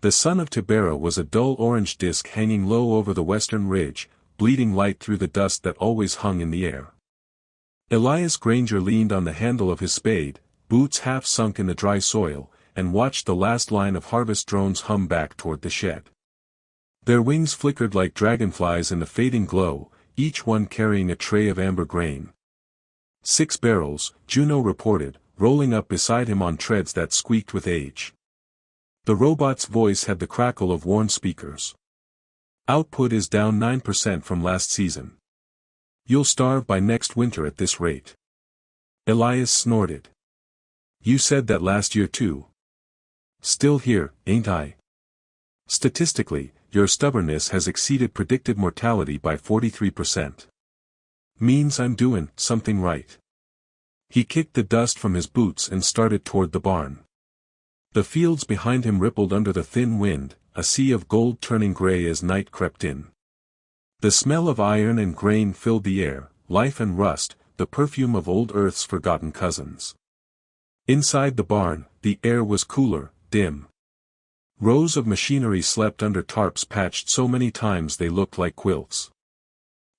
The sun of Tibera was a dull orange disk hanging low over the western ridge, bleeding light through the dust that always hung in the air. Elias Granger leaned on the handle of his spade, boots half sunk in the dry soil, and watched the last line of harvest drones hum back toward the shed. Their wings flickered like dragonflies in the fading glow, each one carrying a tray of amber grain. 6 barrels, Juno reported, rolling up beside him on treads that squeaked with age. The robot's voice had the crackle of worn speakers. Output is down 9% from last season. You'll starve by next winter at this rate. Elias snorted. You said that last year too. Still here, ain't I? Statistically, your stubbornness has exceeded predicted mortality by 43%. Means I'm doing something right. He kicked the dust from his boots and started toward the barn. The fields behind him rippled under the thin wind, a sea of gold turning gray as night crept in. The smell of iron and grain filled the air, life and rust, the perfume of old Earth's forgotten cousins. Inside the barn, the air was cooler, dim. Rows of machinery slept under tarps patched so many times they looked like quilts.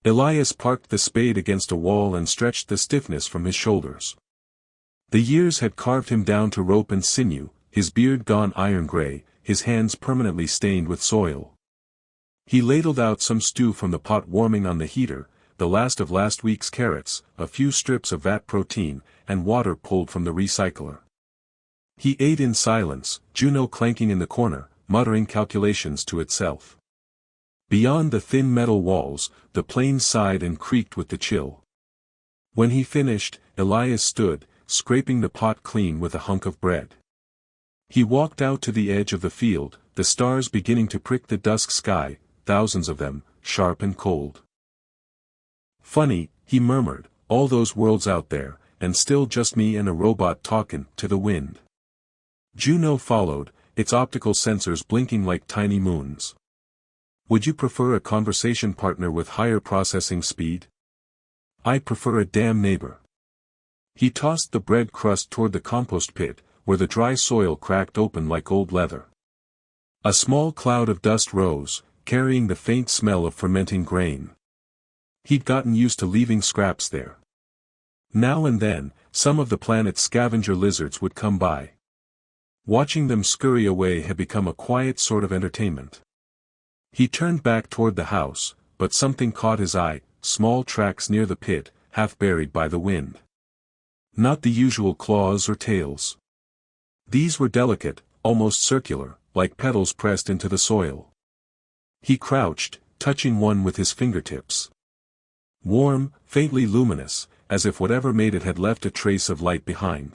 Elias parked the spade against a wall and stretched the stiffness from his shoulders. The years had carved him down to rope and sinew, his beard gone iron gray, his hands permanently stained with soil. He ladled out some stew from the pot warming on the heater, the last of last week's carrots, a few strips of vat protein, and water pulled from the recycler. He ate in silence, Juno clanking in the corner, muttering calculations to itself. Beyond the thin metal walls, the plains sighed and creaked with the chill. When he finished, Elias stood, scraping the pot clean with a hunk of bread. He walked out to the edge of the field, the stars beginning to prick the dusk sky, thousands of them, sharp and cold. Funny, he murmured, all those worlds out there, and still just me and a robot talkin' to the wind. Juno followed, its optical sensors blinking like tiny moons. Would you prefer a conversation partner with higher processing speed? I prefer a damn neighbor. He tossed the bread crust toward the compost pit, where the dry soil cracked open like old leather. A small cloud of dust rose, carrying the faint smell of fermenting grain. He'd gotten used to leaving scraps there. Now and then, some of the planet's scavenger lizards would come by. Watching them scurry away had become a quiet sort of entertainment. He turned back toward the house, but something caught his eye, small tracks near the pit, half buried by the wind. Not the usual claws or tails. These were delicate, almost circular, like petals pressed into the soil. He crouched, touching one with his fingertips. Warm, faintly luminous, as if whatever made it had left a trace of light behind.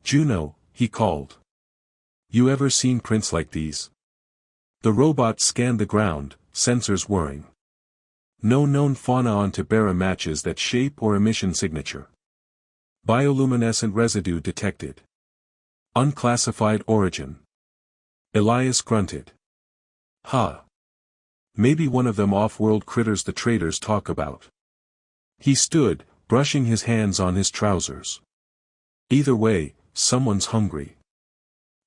Juno, he called. You ever seen prints like these? The robot scanned the ground, sensors whirring. No known fauna on Tibera matches that shape or emission signature. Bioluminescent residue detected. Unclassified origin. Elias grunted. Huh. Maybe one of them off-world critters the traders talk about. He stood, brushing his hands on his trousers. Either way, someone's hungry.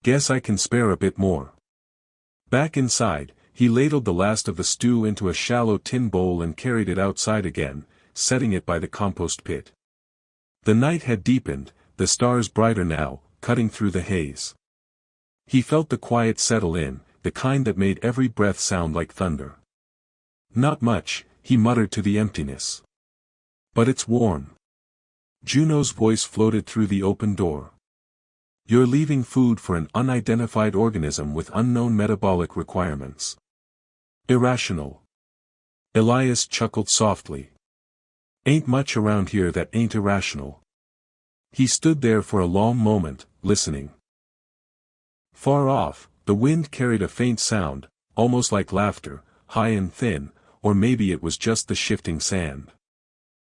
Guess I can spare a bit more. Back inside, he ladled the last of the stew into a shallow tin bowl and carried it outside again, setting it by the compost pit. The night had deepened, the stars brighter now, cutting through the haze. He felt the quiet settle in, the kind that made every breath sound like thunder. Not much, he muttered to the emptiness. But it's warm. Juno's voice floated through the open door. You're leaving food for an unidentified organism with unknown metabolic requirements. Irrational. Elias chuckled softly. Ain't much around here that ain't irrational. He stood there for a long moment, listening. Far off, the wind carried a faint sound, almost like laughter, high and thin, or maybe it was just the shifting sand.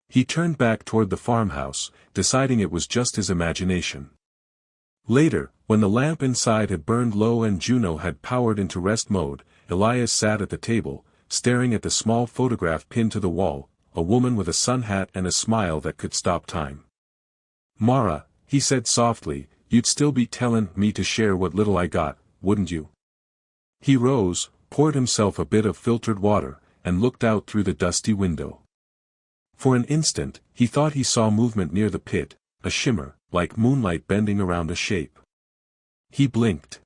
He turned back toward the farmhouse, deciding it was just his imagination. Later, when the lamp inside had burned low and Juno had powered into rest mode, Elias sat at the table, staring at the small photograph pinned to the wall, a woman with a sun hat and a smile that could stop time. Mara, he said softly, you'd still be tellin' me to share what little I got, wouldn't you? He rose, poured himself a bit of filtered water, and looked out through the dusty window. For an instant, he thought he saw movement near the pit, a shimmer, like moonlight bending around a shape. He blinked.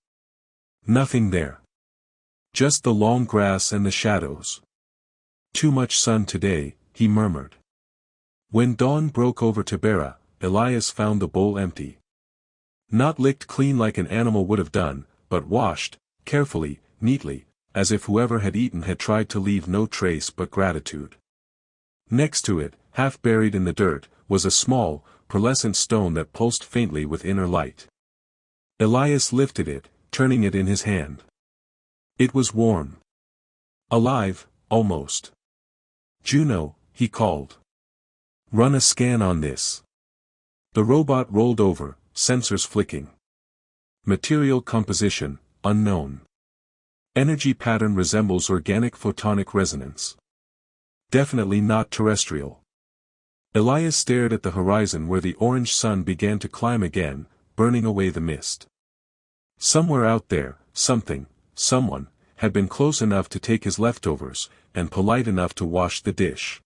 Nothing there. Just the long grass and the shadows. Too much sun today, he murmured. When dawn broke over Tabera, Elias found the bowl empty. Not licked clean like an animal would have done, but washed, carefully, neatly, as if whoever had eaten had tried to leave no trace but gratitude. Next to it, half buried in the dirt, was a small, pearlescent stone that pulsed faintly with inner light. Elias lifted it, turning it in his hand. It was warm. Alive, almost. Juno, he called. Run a scan on this. The robot rolled over, sensors flicking. Material composition, unknown. Energy pattern resembles organic photonic resonance. Definitely not terrestrial. Elias stared at the horizon where the orange sun began to climb again, burning away the mist. Somewhere out there, someone, had been close enough to take his leftovers, and polite enough to wash the dish.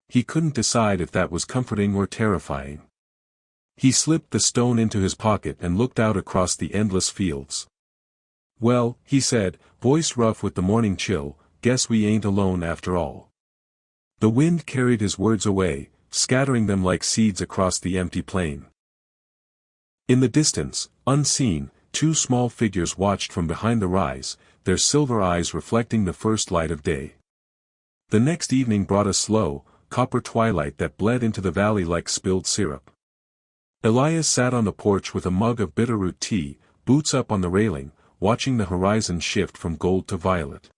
He couldn't decide if that was comforting or terrifying. He slipped the stone into his pocket and looked out across the endless fields. Well, he said, voice rough with the morning chill, guess we ain't alone after all. The wind carried his words away, scattering them like seeds across the empty plain. In the distance, unseen, two small figures watched from behind the rise, their silver eyes reflecting the first light of day. The next evening brought a slow, copper twilight that bled into the valley like spilled syrup. Elias sat on the porch with a mug of bitterroot tea, boots up on the railing, watching the horizon shift from gold to violet.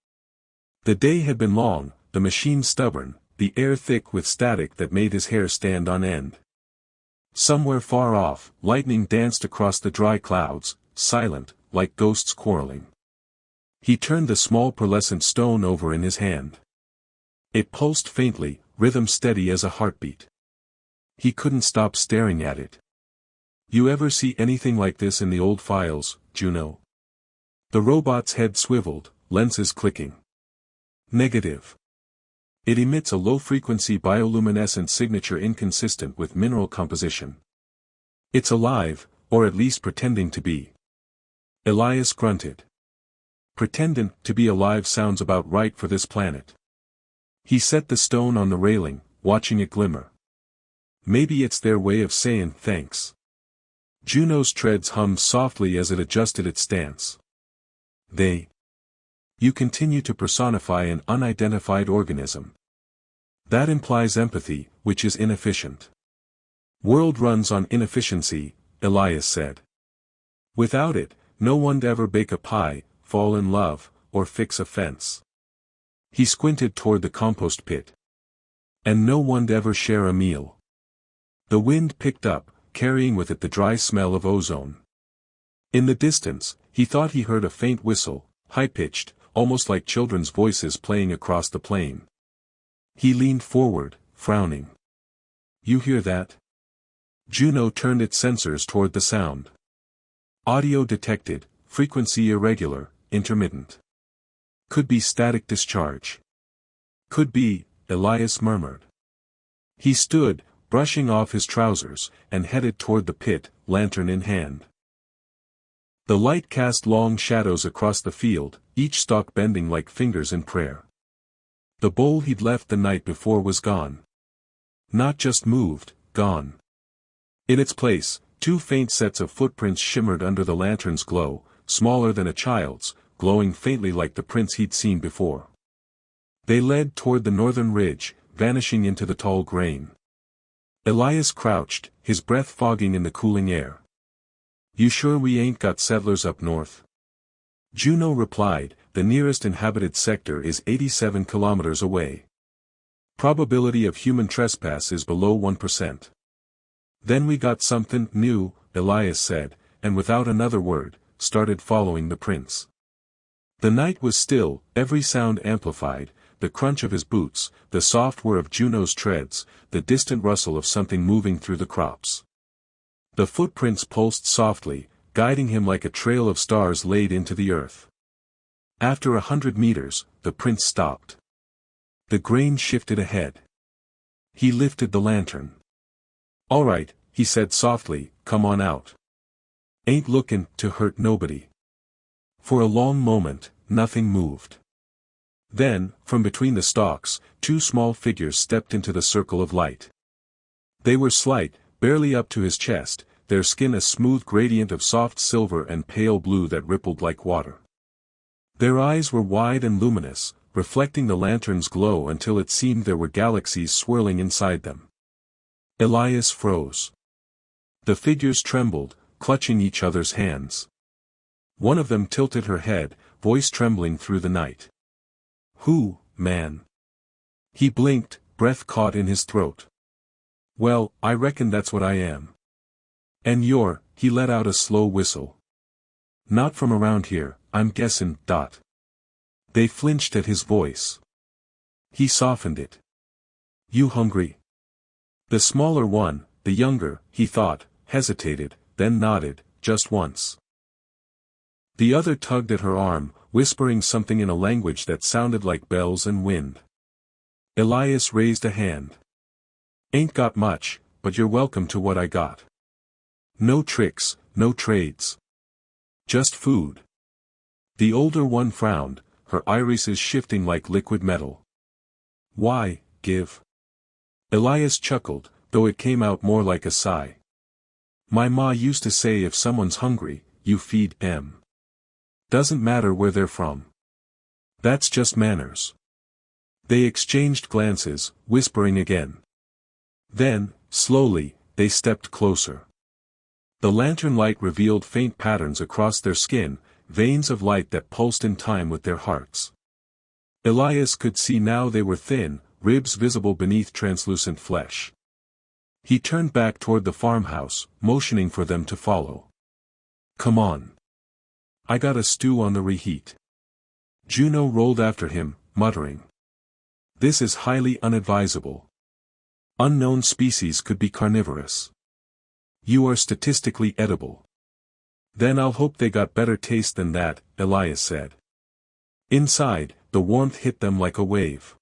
The day had been long, the machine stubborn, the air thick with static that made his hair stand on end. Somewhere far off, lightning danced across the dry clouds, silent, like ghosts quarreling. He turned the small pearlescent stone over in his hand. It pulsed faintly, rhythm steady as a heartbeat. He couldn't stop staring at it. You ever see anything like this in the old files, Juno? The robot's head swiveled, lenses clicking. Negative. It emits a low-frequency bioluminescent signature inconsistent with mineral composition. It's alive, or at least pretending to be. Elias grunted. Pretending to be alive sounds about right for this planet. He set the stone on the railing, watching it glimmer. Maybe it's their way of saying thanks. Juno's treads hummed softly as it adjusted its stance. You continue to personify an unidentified organism. That implies empathy, which is inefficient. World runs on inefficiency, Elias said. Without it, no one'd ever bake a pie, fall in love, or fix a fence. He squinted toward the compost pit. And no one'd ever share a meal. The wind picked up, carrying with it the dry smell of ozone. In the distance, he thought he heard a faint whistle, high-pitched, almost like children's voices playing across the plain. He leaned forward, frowning. You hear that? Juno turned its sensors toward the sound. Audio detected, frequency irregular, intermittent. Could be static discharge. Could be, Elias murmured. He stood, brushing off his trousers, and headed toward the pit, lantern in hand. The light cast long shadows across the field, each stalk bending like fingers in prayer. The bowl he'd left the night before was gone. Not just moved, gone. In its place, two faint sets of footprints shimmered under the lantern's glow, smaller than a child's, glowing faintly like the prints he'd seen before. They led toward the northern ridge, vanishing into the tall grain. Elias crouched, his breath fogging in the cooling air. You sure we ain't got settlers up north? Juno replied, the nearest inhabited sector is 87 kilometers away. Probability of human trespass is below 1%. Then we got something new, Elias said, and without another word, started following the prints. The night was still, every sound amplified, the crunch of his boots, the soft whir of Juno's treads, the distant rustle of something moving through the crops. The footprints pulsed softly, guiding him like a trail of stars laid into the earth. After 100 meters, the prince stopped. The grain shifted ahead. He lifted the lantern. "All right," he said softly, "come on out. Ain't looking to hurt nobody." For a long moment, nothing moved. Then, from between the stalks, two small figures stepped into the circle of light. They were slight, barely up to his chest, their skin a smooth gradient of soft silver and pale blue that rippled like water. Their eyes were wide and luminous, reflecting the lantern's glow until it seemed there were galaxies swirling inside them. Elias froze. The figures trembled, clutching each other's hands. One of them tilted her head, voice trembling through the night. "Who, man?" He blinked, breath caught in his throat. "Well, I reckon that's what I am." "And you're," he let out a slow whistle. "Not from around here, I'm guessing, Dot." They flinched at his voice. He softened it. "You hungry?" The smaller one, the younger, he thought, hesitated, then nodded, just once. The other tugged at her arm, whispering something in a language that sounded like bells and wind. Elias raised a hand. "Ain't got much, but you're welcome to what I got. No tricks, no trades. Just food." The older one frowned, her irises shifting like liquid metal. "Why, give?" Elias chuckled, though it came out more like a sigh. "My ma used to say if someone's hungry, you feed 'em. Doesn't matter where they're from. That's just manners." They exchanged glances, whispering again. Then, slowly, they stepped closer. The lantern light revealed faint patterns across their skin, veins of light that pulsed in time with their hearts. Elias could see now they were thin, ribs visible beneath translucent flesh. He turned back toward the farmhouse, motioning for them to follow. "Come on. I got a stew on the reheat." Juno rolled after him, muttering. "This is highly unadvisable. Unknown species could be carnivorous. You are statistically edible." "Then I'll hope they got better taste than that," Elias said. Inside, the warmth hit them like a wave.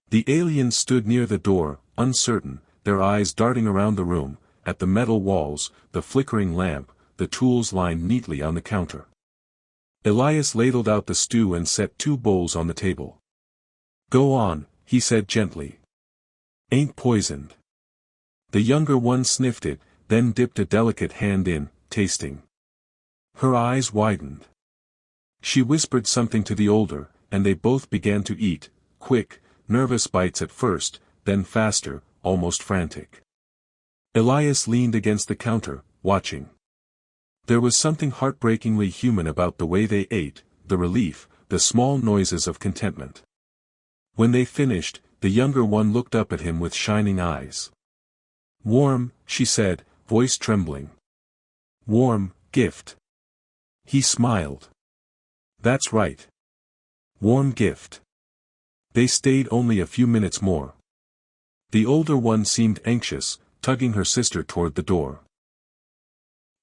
The aliens stood near the door, uncertain, their eyes darting around the room, at the metal walls, the flickering lamp, the tools lined neatly on the counter. Elias ladled out the stew and set two bowls on the table. "Go on," he said gently. "Ain't poisoned." The younger one sniffed it, then dipped a delicate hand in, tasting. Her eyes widened. She whispered something to the older, and they both began to eat, quick, nervous bites at first, then faster, almost frantic. Elias leaned against the counter, watching. There was something heartbreakingly human about the way they ate, the relief, the small noises of contentment. When they finished, the younger one looked up at him with shining eyes. "Warm," she said, voice trembling. "Warm, gift." He smiled. "That's right. Warm gift." They stayed only a few minutes more. The older one seemed anxious, tugging her sister toward the door.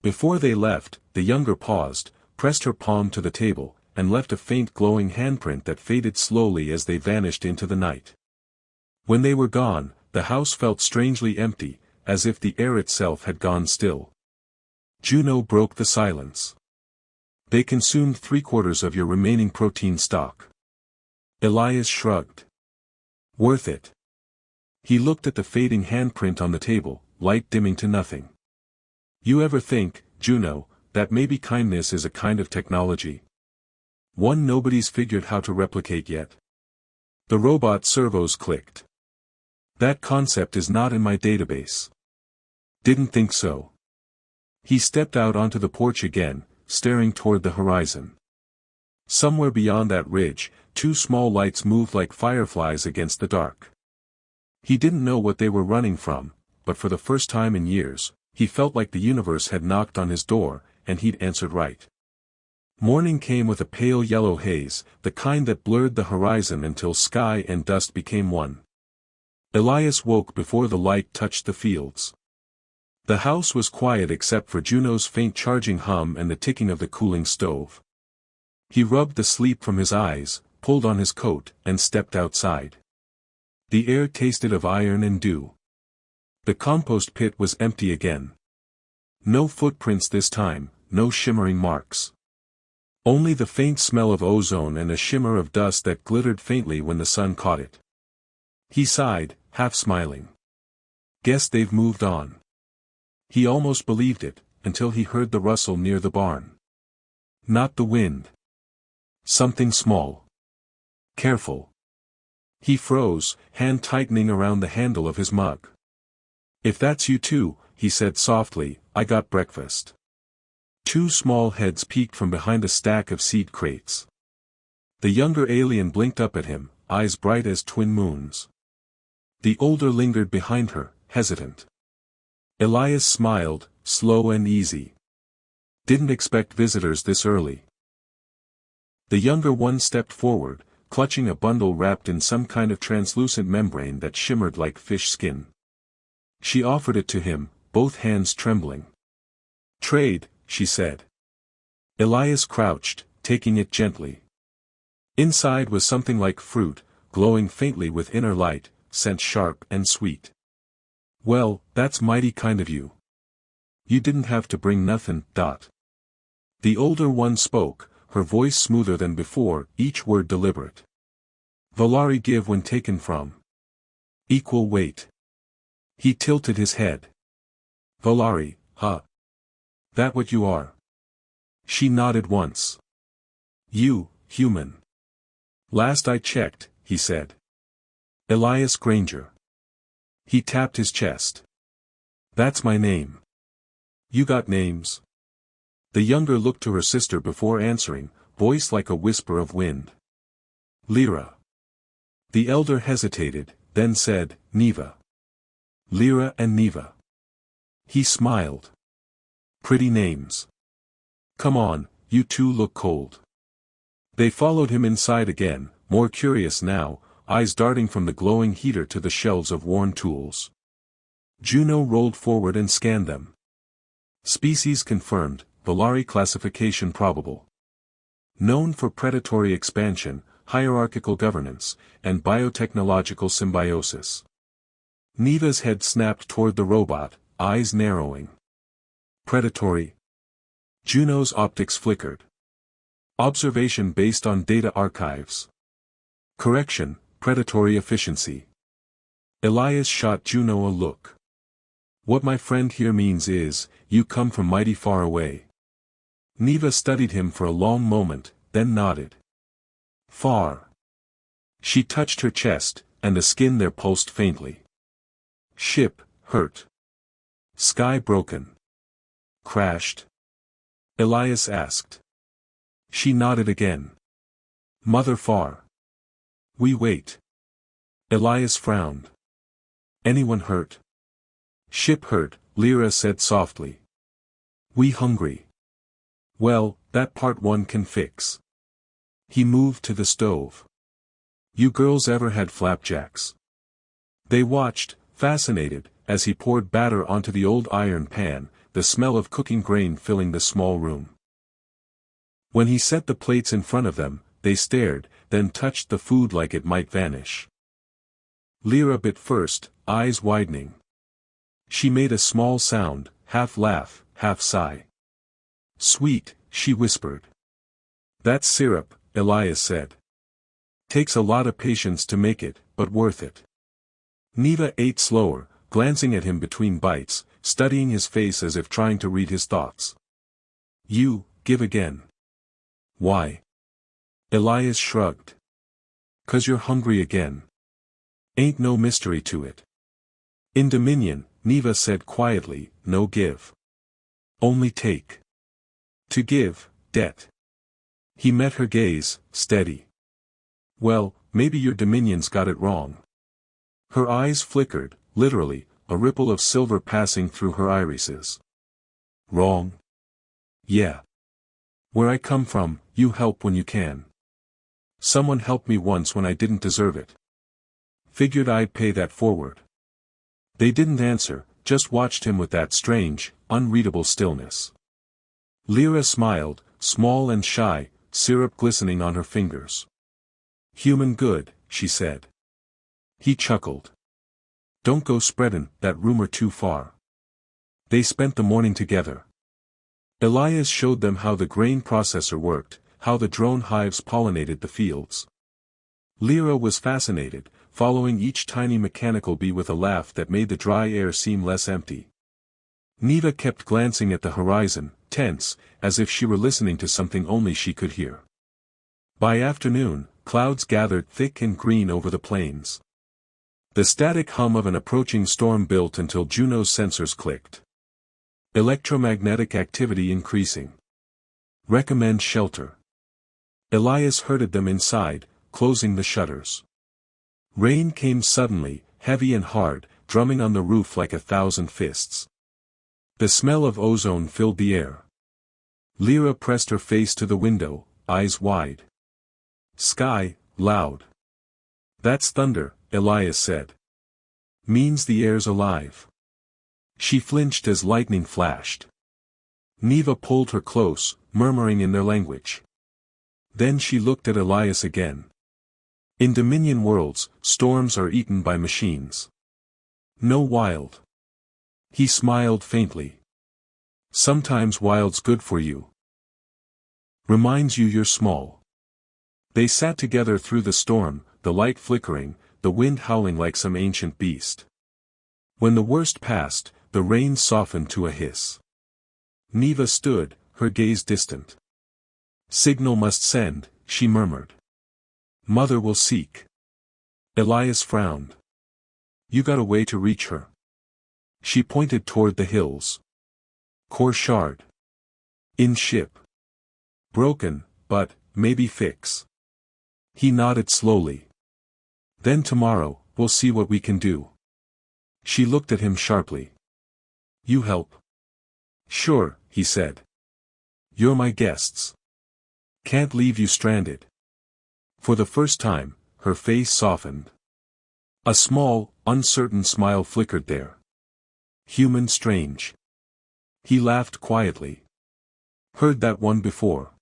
Before they left, the younger paused, pressed her palm to the table, and left a faint glowing handprint that faded slowly as they vanished into the night. When they were gone, the house felt strangely empty, as if the air itself had gone still. Juno broke the silence. "They consumed 3/4 of your remaining protein stock." Elias shrugged. "Worth it." He looked at the fading handprint on the table, light dimming to nothing. "You ever think, Juno, that maybe kindness is a kind of technology? One nobody's figured how to replicate yet?" The robot servos clicked. "That concept is not in my database." "Didn't think so." He stepped out onto the porch again, staring toward the horizon. Somewhere beyond that ridge, two small lights moved like fireflies against the dark. He didn't know what they were running from, but for the first time in years, he felt like the universe had knocked on his door, and he'd answered right. Morning came with a pale yellow haze, the kind that blurred the horizon until sky and dust became one. Elias woke before the light touched the fields. The house was quiet except for Juno's faint charging hum and the ticking of the cooling stove. He rubbed the sleep from his eyes, pulled on his coat, and stepped outside. The air tasted of iron and dew. The compost pit was empty again. No footprints this time, no shimmering marks. Only the faint smell of ozone and a shimmer of dust that glittered faintly when the sun caught it. He sighed, half smiling. Guess they've moved on. He almost believed it, until he heard the rustle near the barn. Not the wind. Something small. Careful. He froze, hand tightening around the handle of his mug. If that's you too, he said softly, I got breakfast. Two small heads peeked from behind a stack of seed crates. The younger alien blinked up at him, eyes bright as twin moons. The older lingered behind her, hesitant. Elias smiled, slow and easy. Didn't expect visitors this early. The younger one stepped forward, clutching a bundle wrapped in some kind of translucent membrane that shimmered like fish skin. She offered it to him, both hands trembling. Trade, she said. Elias crouched, taking it gently. Inside was something like fruit, glowing faintly with inner light, scent sharp and sweet. Well, that's mighty kind of you. You didn't have to bring nothin'. The older one spoke, her voice smoother than before, each word deliberate. Valari give when taken from. Equal weight. He tilted his head. Valari, huh? That what you are? She nodded once. You, human. Last I checked, he said. Elias Granger. He tapped his chest. That's my name. You got names? The younger looked to her sister before answering, voice like a whisper of wind. Lyra. The elder hesitated, then said, Neva. Lyra and Neva. He smiled. Pretty names. Come on, you two look cold. They followed him inside again, more curious now, eyes darting from the glowing heater to the shelves of worn tools. Juno rolled forward and scanned them. Species confirmed, Valari classification probable. Known for predatory expansion, hierarchical governance, and biotechnological symbiosis. Neva's head snapped toward the robot, eyes narrowing. Predatory. Juno's optics flickered. Observation based on data archives. Correction, predatory efficiency. Elias shot Juno a look. What my friend here means is, you come from mighty far away. Neva studied him for a long moment, then nodded. Far. She touched her chest, and the skin there pulsed faintly. Ship, hurt. Sky broken. Crashed? Elias asked. She nodded again. Mother far. We wait. Elias frowned. Anyone hurt? Ship hurt, Lyra said softly. We hungry. Well, that part one can fix. He moved to the stove. You girls ever had flapjacks? They watched, fascinated, as he poured batter onto the old iron pan, the smell of cooking grain filling the small room. When he set the plates in front of them, they stared, then touched the food like it might vanish. Lyra bit first, eyes widening. She made a small sound, half laugh, half sigh. Sweet, she whispered. That's syrup, Elias said. Takes a lot of patience to make it, but worth it. Neva ate slower, glancing at him between bites, studying his face as if trying to read his thoughts. You, give again. Why? Elias shrugged. 'Cause you're hungry again. Ain't no mystery to it. In Dominion, Neva said quietly, no give. Only take. To give, debt. He met her gaze, steady. Well, maybe your Dominion's got it wrong. Her eyes flickered, literally, a ripple of silver passing through her irises. Wrong? Yeah. Where I come from, you help when you can. Someone helped me once when I didn't deserve it. Figured I'd pay that forward. They didn't answer, just watched him with that strange, unreadable stillness. Lyra smiled, small and shy, syrup glistening on her fingers. "Human good," she said. He chuckled. "Don't go spreadin' that rumor too far." They spent the morning together. Elias showed them how the grain processor worked, how the drone hives pollinated the fields. Lyra was fascinated, following each tiny mechanical bee with a laugh that made the dry air seem less empty. Neva kept glancing at the horizon, tense, as if she were listening to something only she could hear. By afternoon, clouds gathered thick and green over the plains. The static hum of an approaching storm built until Juno's sensors clicked. Electromagnetic activity increasing. Recommend shelter. Elias herded them inside, closing the shutters. Rain came suddenly, heavy and hard, drumming on the roof like 1,000 fists. The smell of ozone filled the air. Lyra pressed her face to the window, eyes wide. "Sky, loud." "That's thunder," Elias said. "Means the air's alive." She flinched as lightning flashed. Neva pulled her close, murmuring in their language. Then she looked at Elias again. "In Dominion worlds, storms are eaten by machines. No wild." He smiled faintly. "Sometimes wild's good for you. Reminds you you're small." They sat together through the storm, the light flickering, the wind howling like some ancient beast. When the worst passed, the rain softened to a hiss. Neva stood, her gaze distant. "Signal must send," she murmured. "Mother will seek." Elias frowned. "You got a way to reach her?" She pointed toward the hills. "Core shard. In ship. Broken, but, maybe fix." He nodded slowly. "Then tomorrow, we'll see what we can do." She looked at him sharply. "You help?" "Sure," he said. "You're my guests. Can't leave you stranded." For the first time, her face softened. A small, uncertain smile flickered there. "Human strange." He laughed quietly. "Heard that one before."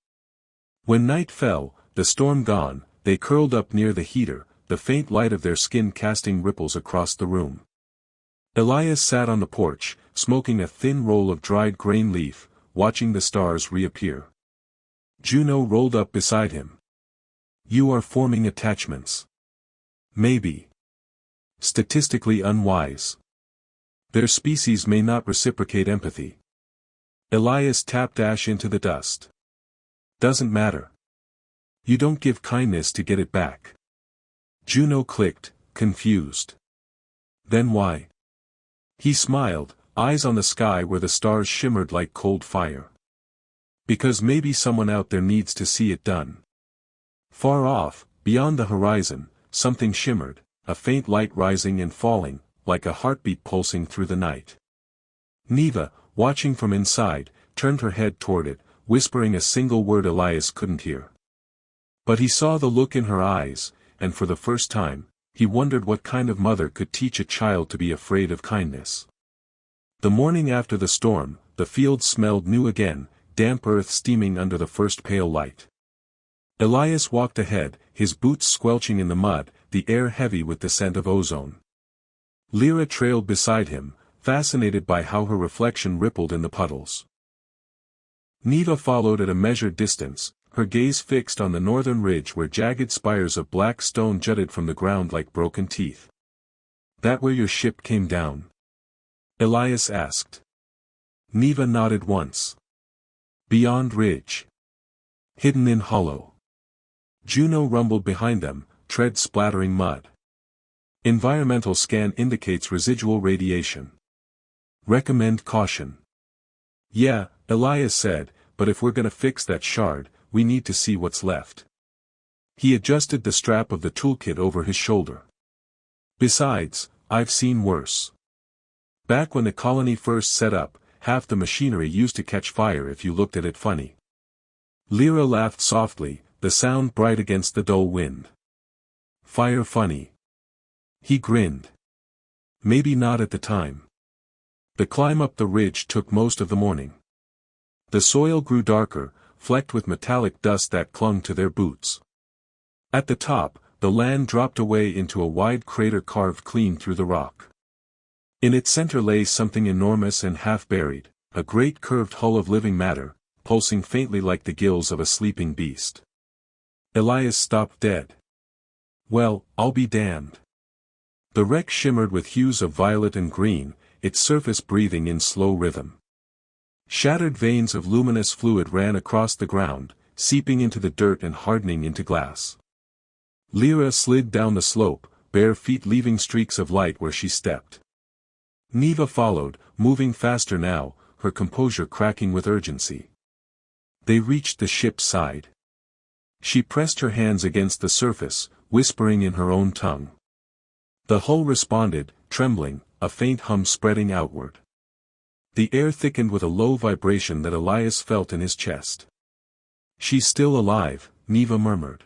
When night fell, the storm gone, they curled up near the heater, the faint light of their skin casting ripples across the room. Elias sat on the porch, smoking a thin roll of dried grain leaf, watching the stars reappear. Juno rolled up beside him. "You are forming attachments." "Maybe. Statistically unwise. Their species may not reciprocate empathy." Elias tapped ash into the dust. "Doesn't matter. You don't give kindness to get it back." Juno clicked, confused. "Then why?" He smiled, eyes on the sky where the stars shimmered like cold fire. "Because maybe someone out there needs to see it done." Far off, beyond the horizon, something shimmered, a faint light rising and falling, like a heartbeat pulsing through the night. Neva, watching from inside, turned her head toward it, whispering a single word Elias couldn't hear. But he saw the look in her eyes, and for the first time, he wondered what kind of mother could teach a child to be afraid of kindness. The morning after the storm, the fields smelled new again, damp earth steaming under the first pale light. Elias walked ahead, his boots squelching in the mud, the air heavy with the scent of ozone. Lyra trailed beside him, fascinated by how her reflection rippled in the puddles. Neva followed at a measured distance, her gaze fixed on the northern ridge where jagged spires of black stone jutted from the ground like broken teeth. "That where your ship came down?" Elias asked. Neva nodded once. "Beyond ridge. Hidden in hollow." Juno rumbled behind them, tread splattering mud. "Environmental scan indicates residual radiation. Recommend caution." "Yeah," Elias said, "but if we're gonna fix that shard, we need to see what's left." He adjusted the strap of the toolkit over his shoulder. "Besides, I've seen worse. Back when the colony first set up, half the machinery used to catch fire if you looked at it funny." Lyra laughed softly, the sound bright against the dull wind. "Fire funny." He grinned. "Maybe not at the time." The climb up the ridge took most of the morning. The soil grew darker, flecked with metallic dust that clung to their boots. At the top, the land dropped away into a wide crater carved clean through the rock. In its center lay something enormous and half-buried, a great curved hull of living matter, pulsing faintly like the gills of a sleeping beast. Elias stopped dead. Well, I'll be damned. The wreck shimmered with hues of violet and green, its surface breathing in slow rhythm. Shattered veins of luminous fluid ran across the ground, seeping into the dirt and hardening into glass. Lyra slid down the slope, bare feet leaving streaks of light where she stepped. Neva followed, moving faster now, her composure cracking with urgency. They reached the ship's side. She pressed her hands against the surface, whispering in her own tongue. The hull responded, trembling, a faint hum spreading outward. The air thickened with a low vibration that Elias felt in his chest. "She's still alive," Neva murmured.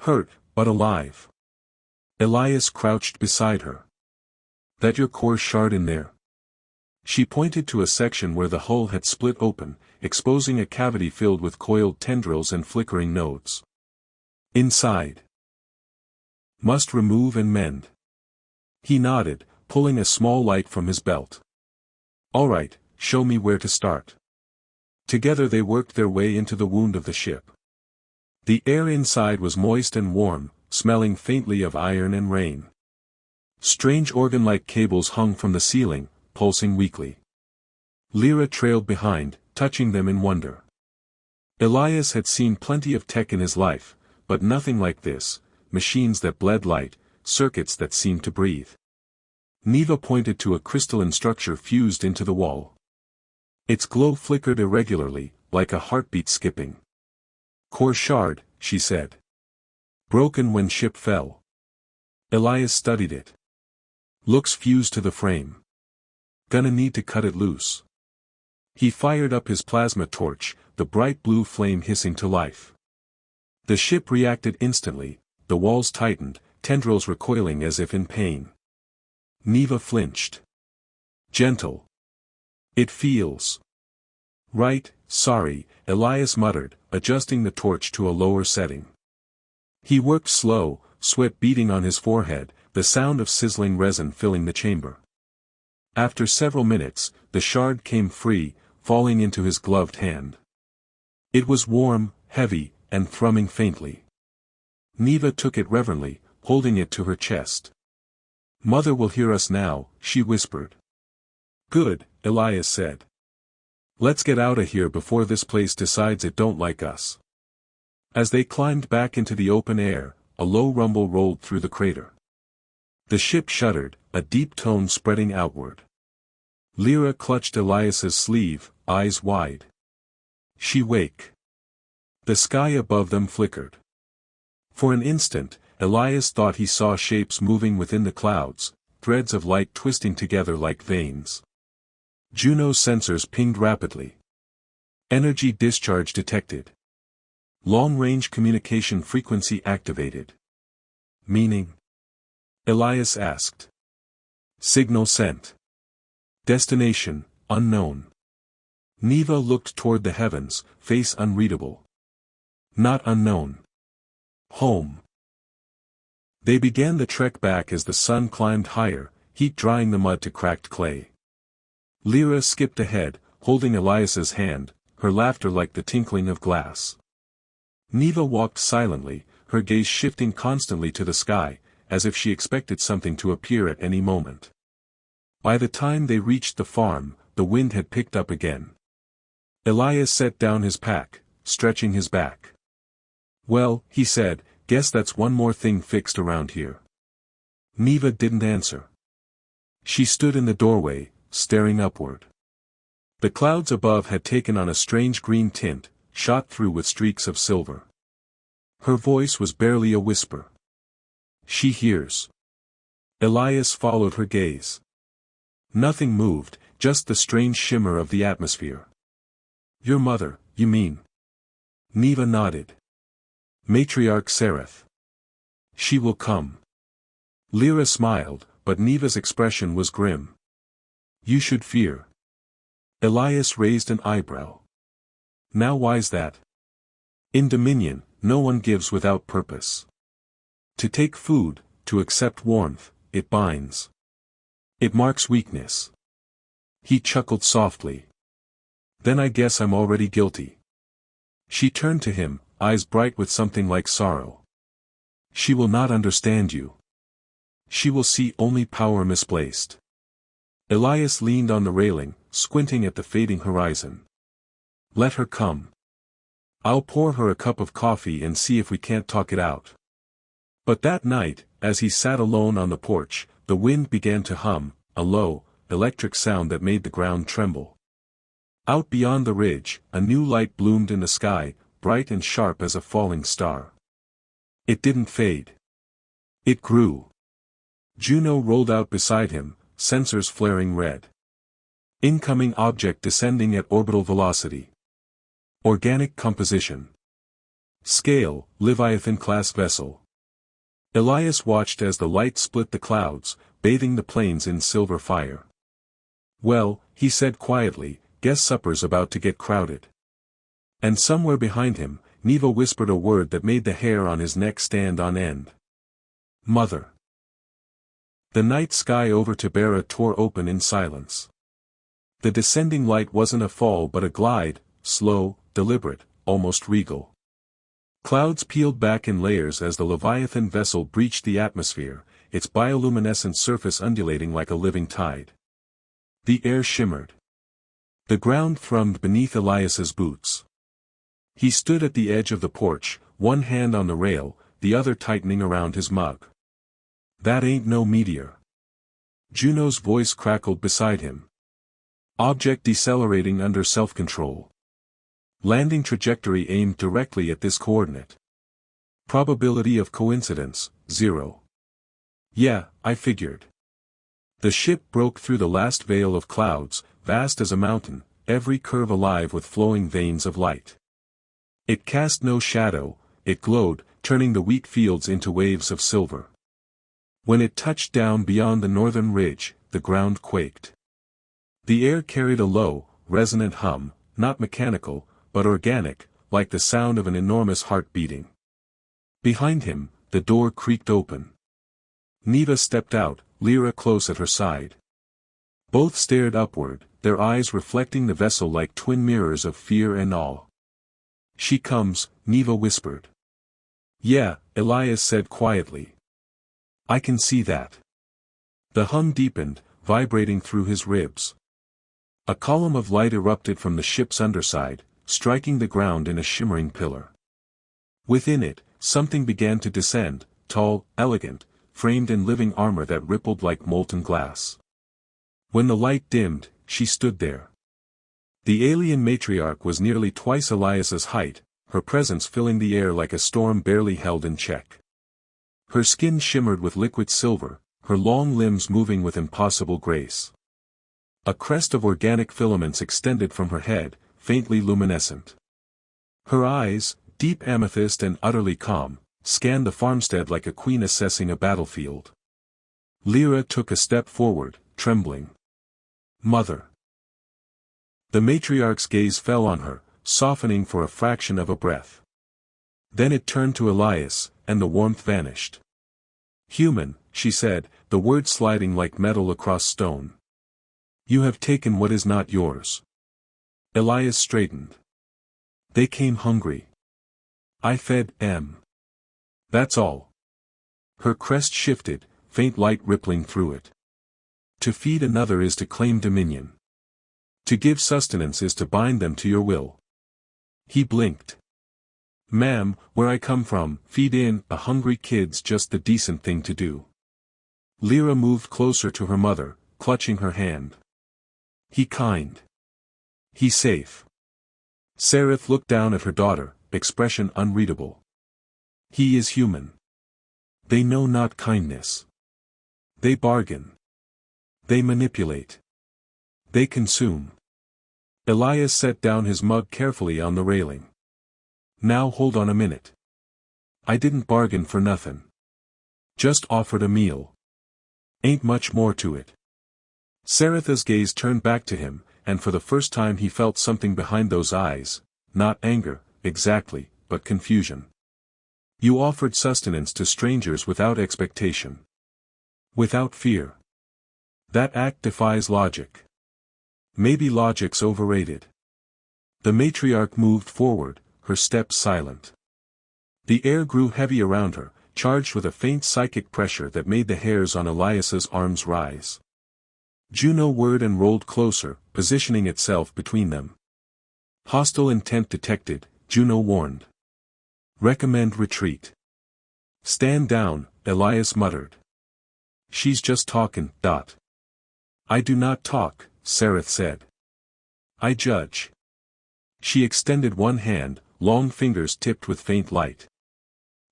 "Hurt, but alive." Elias crouched beside her. "That your core shard in there?" She pointed to a section where the hull had split open, exposing a cavity filled with coiled tendrils and flickering nodes. "Inside. Must remove and mend." He nodded, pulling a small light from his belt. "All right, show me where to start." Together they worked their way into the wound of the ship. The air inside was moist and warm, smelling faintly of iron and rain. Strange organ-like cables hung from the ceiling, pulsing weakly. Lyra trailed behind, touching them in wonder. Elias had seen plenty of tech in his life, but nothing like this: machines that bled light, circuits that seemed to breathe. Neva pointed to a crystalline structure fused into the wall. Its glow flickered irregularly, like a heartbeat skipping. "Core shard," she said. "Broken when ship fell." Elias studied it. "Looks fused to the frame. Gonna need to cut it loose." He fired up his plasma torch, the bright blue flame hissing to life. The ship reacted instantly, the walls tightened, tendrils recoiling as if in pain. Neva flinched. "Gentle. It feels." "Right, sorry," Elias muttered, adjusting the torch to a lower setting. He worked slow, sweat beading on his forehead, the sound of sizzling resin filling the chamber. After several minutes, the shard came free, falling into his gloved hand. It was warm, heavy, and thrumming faintly. Neva took it reverently, holding it to her chest. "Mother will hear us now," she whispered. "Good," Elias said. "Let's get out of here before this place decides it don't like us." As they climbed back into the open air, a low rumble rolled through the crater. The ship shuddered, a deep tone spreading outward. Lyra clutched Elias's sleeve, eyes wide. "She wake." The sky above them flickered. For an instant, Elias thought he saw shapes moving within the clouds, threads of light twisting together like veins. Juno's sensors pinged rapidly. Energy discharge detected. Long-range communication frequency activated. "Meaning?" Elias asked. "Signal sent. Destination, unknown." Neva looked toward the heavens, face unreadable. "Not unknown. Home." They began the trek back as the sun climbed higher, heat drying the mud to cracked clay. Lyra skipped ahead, holding Elias's hand, her laughter like the tinkling of glass. Neva walked silently, her gaze shifting constantly to the sky, as if she expected something to appear at any moment. By the time they reached the farm, the wind had picked up again. Elias set down his pack, stretching his back. "Well," he said, "guess that's one more thing fixed around here." Neva didn't answer. She stood in the doorway, staring upward. The clouds above had taken on a strange green tint, shot through with streaks of silver. Her voice was barely a whisper. "She hears." Elias followed her gaze. Nothing moved, just the strange shimmer of the atmosphere. "Your mother, you mean?" Neva nodded. "Matriarch Sereth. She will come." Lyra smiled, but Neva's expression was grim. "You should fear." Elias raised an eyebrow. Now why's that? In Dominion, no one gives without purpose. To take food, to accept warmth, it binds. It marks weakness. He chuckled softly. Then I guess I'm already guilty. She turned to him, eyes bright with something like sorrow. She will not understand you. She will see only power misplaced. Elias leaned on the railing, squinting at the fading horizon. Let her come. I'll pour her a cup of coffee and see if we can't talk it out. But that night, as he sat alone on the porch, the wind began to hum, a low, electric sound that made the ground tremble. Out beyond the ridge, a new light bloomed in the sky, bright and sharp as a falling star. It didn't fade. It grew. Juno rolled out beside him, sensors flaring red. Incoming object descending at orbital velocity. Organic composition. Scale, Leviathan-class vessel. Elias watched as the light split the clouds, bathing the plains in silver fire. Well, he said quietly, guess supper's about to get crowded. And somewhere behind him, Neva whispered a word that made the hair on his neck stand on end. Mother. The night sky over Tibera tore open in silence. The descending light wasn't a fall but a glide, slow, deliberate, almost regal. Clouds peeled back in layers as the Leviathan vessel breached the atmosphere, its bioluminescent surface undulating like a living tide. The air shimmered. The ground thrummed beneath Elias's boots. He stood at the edge of the porch, one hand on the rail, the other tightening around his mug. That ain't no meteor. Juno's voice crackled beside him. Object decelerating under self-control. Landing trajectory aimed directly at this coordinate. Probability of coincidence, 0. Yeah, I figured. The ship broke through the last veil of clouds, vast as a mountain, every curve alive with flowing veins of light. It cast no shadow, it glowed, turning the wheat fields into waves of silver. When it touched down beyond the northern ridge, the ground quaked. The air carried a low, resonant hum, not mechanical, but organic, like the sound of an enormous heart beating. Behind him, the door creaked open. Neva stepped out, Lyra close at her side. Both stared upward, their eyes reflecting the vessel like twin mirrors of fear and awe. She comes, Neva whispered. Yeah, Elias said quietly. I can see that. The hum deepened, vibrating through his ribs. A column of light erupted from the ship's underside, striking the ground in a shimmering pillar. Within it, something began to descend, tall, elegant, framed in living armor that rippled like molten glass. When the light dimmed, she stood there. The alien matriarch was nearly twice Elias's height, her presence filling the air like a storm barely held in check. Her skin shimmered with liquid silver, her long limbs moving with impossible grace. A crest of organic filaments extended from her head, faintly luminescent. Her eyes, deep amethyst and utterly calm, scanned the farmstead like a queen assessing a battlefield. Lyra took a step forward, trembling. Mother. The matriarch's gaze fell on her, softening for a fraction of a breath. Then it turned to Elias, and the warmth vanished. Human, she said, the word sliding like metal across stone. You have taken what is not yours. Elias straightened. They came hungry. I fed them. That's all. Her crest shifted, faint light rippling through it. To feed another is to claim dominion. To give sustenance is to bind them to your will. He blinked. Ma'am, where I come from, feed in a hungry kid's just the decent thing to do. Lyra moved closer to her mother, clutching her hand. He kind. He safe. Seraph looked down at her daughter, expression unreadable. He is human. They know not kindness. They bargain. They manipulate. They consume. Elias set down his mug carefully on the railing. Now hold on a minute. I didn't bargain for nothing. Just offered a meal. Ain't much more to it. Saratha's gaze turned back to him, and for the first time he felt something behind those eyes, not anger, exactly, but confusion. You offered sustenance to strangers without expectation. Without fear. That act defies logic. Maybe logic's overrated. The matriarch moved forward, her steps silent. The air grew heavy around her, charged with a faint psychic pressure that made the hairs on Elias's arms rise. Juno whirred and rolled closer, positioning itself between them. Hostile intent detected, Juno warned. Recommend retreat. Stand down, Elias muttered. She's just talking, dot. I do not talk, Sereth said. I judge. She extended one hand, long fingers tipped with faint light.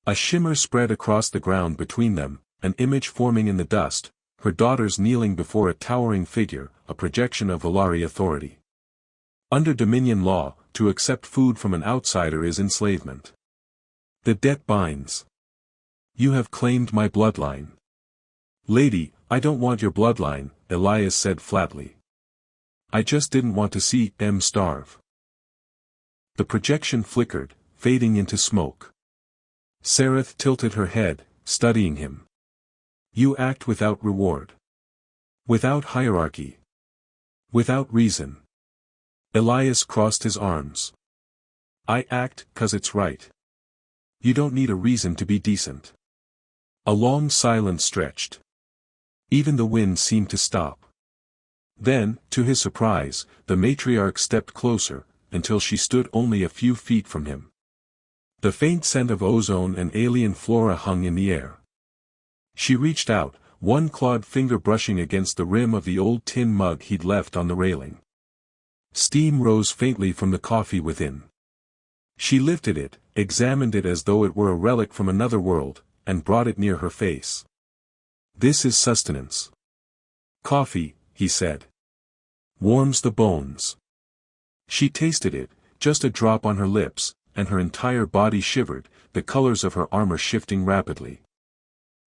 A shimmer spread across the ground between them, an image forming in the dust, her daughters kneeling before a towering figure, a projection of Volari authority. Under Dominion law, to accept food from an outsider is enslavement. The debt binds. You have claimed my bloodline. Lady, I don't want your bloodline, Elias said flatly. I just didn't want to see them starve. The projection flickered, fading into smoke. Sereth tilted her head, studying him. You act without reward. Without hierarchy. Without reason. Elias crossed his arms. I act 'cause it's right. You don't need a reason to be decent. A long silence stretched. Even the wind seemed to stop. Then, to his surprise, the matriarch stepped closer, until she stood only a few feet from him. The faint scent of ozone and alien flora hung in the air. She reached out, one clawed finger brushing against the rim of the old tin mug he'd left on the railing. Steam rose faintly from the coffee within. She lifted it, examined it as though it were a relic from another world, and brought it near her face. This is sustenance. Coffee, he said. Warms the bones. She tasted it, just a drop on her lips, and her entire body shivered, the colors of her armor shifting rapidly.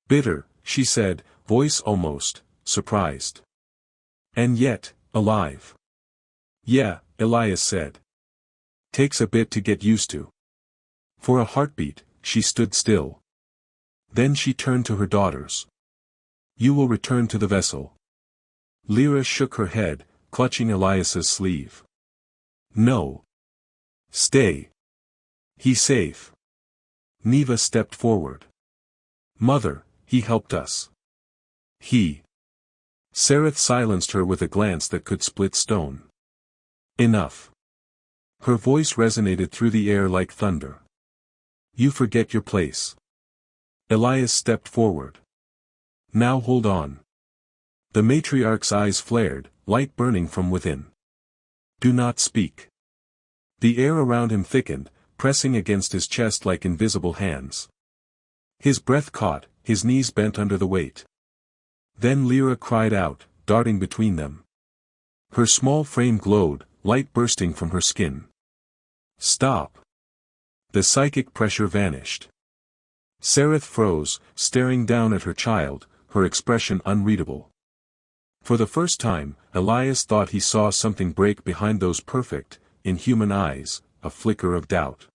Bitter, she said, voice almost surprised. And yet, alive. Yeah, Elias said. Takes a bit to get used to. For a heartbeat, she stood still. Then she turned to her daughters. You will return to the vessel. Lyra shook her head, clutching Elias's sleeve. No. Stay. He's safe. Neva stepped forward. Mother, he helped us. He. Sereth silenced her with a glance that could split stone. Enough. Her voice resonated through the air like thunder. You forget your place. Elias stepped forward. Now hold on. The matriarch's eyes flared, light burning from within. Do not speak. The air around him thickened, pressing against his chest like invisible hands. His breath caught, his knees bent under the weight. Then Lyra cried out, darting between them. Her small frame glowed, light bursting from her skin. Stop. The psychic pressure vanished. Sereth froze, staring down at her child, her expression unreadable. For the first time, Elias thought he saw something break behind those perfect, inhuman eyes, a flicker of doubt.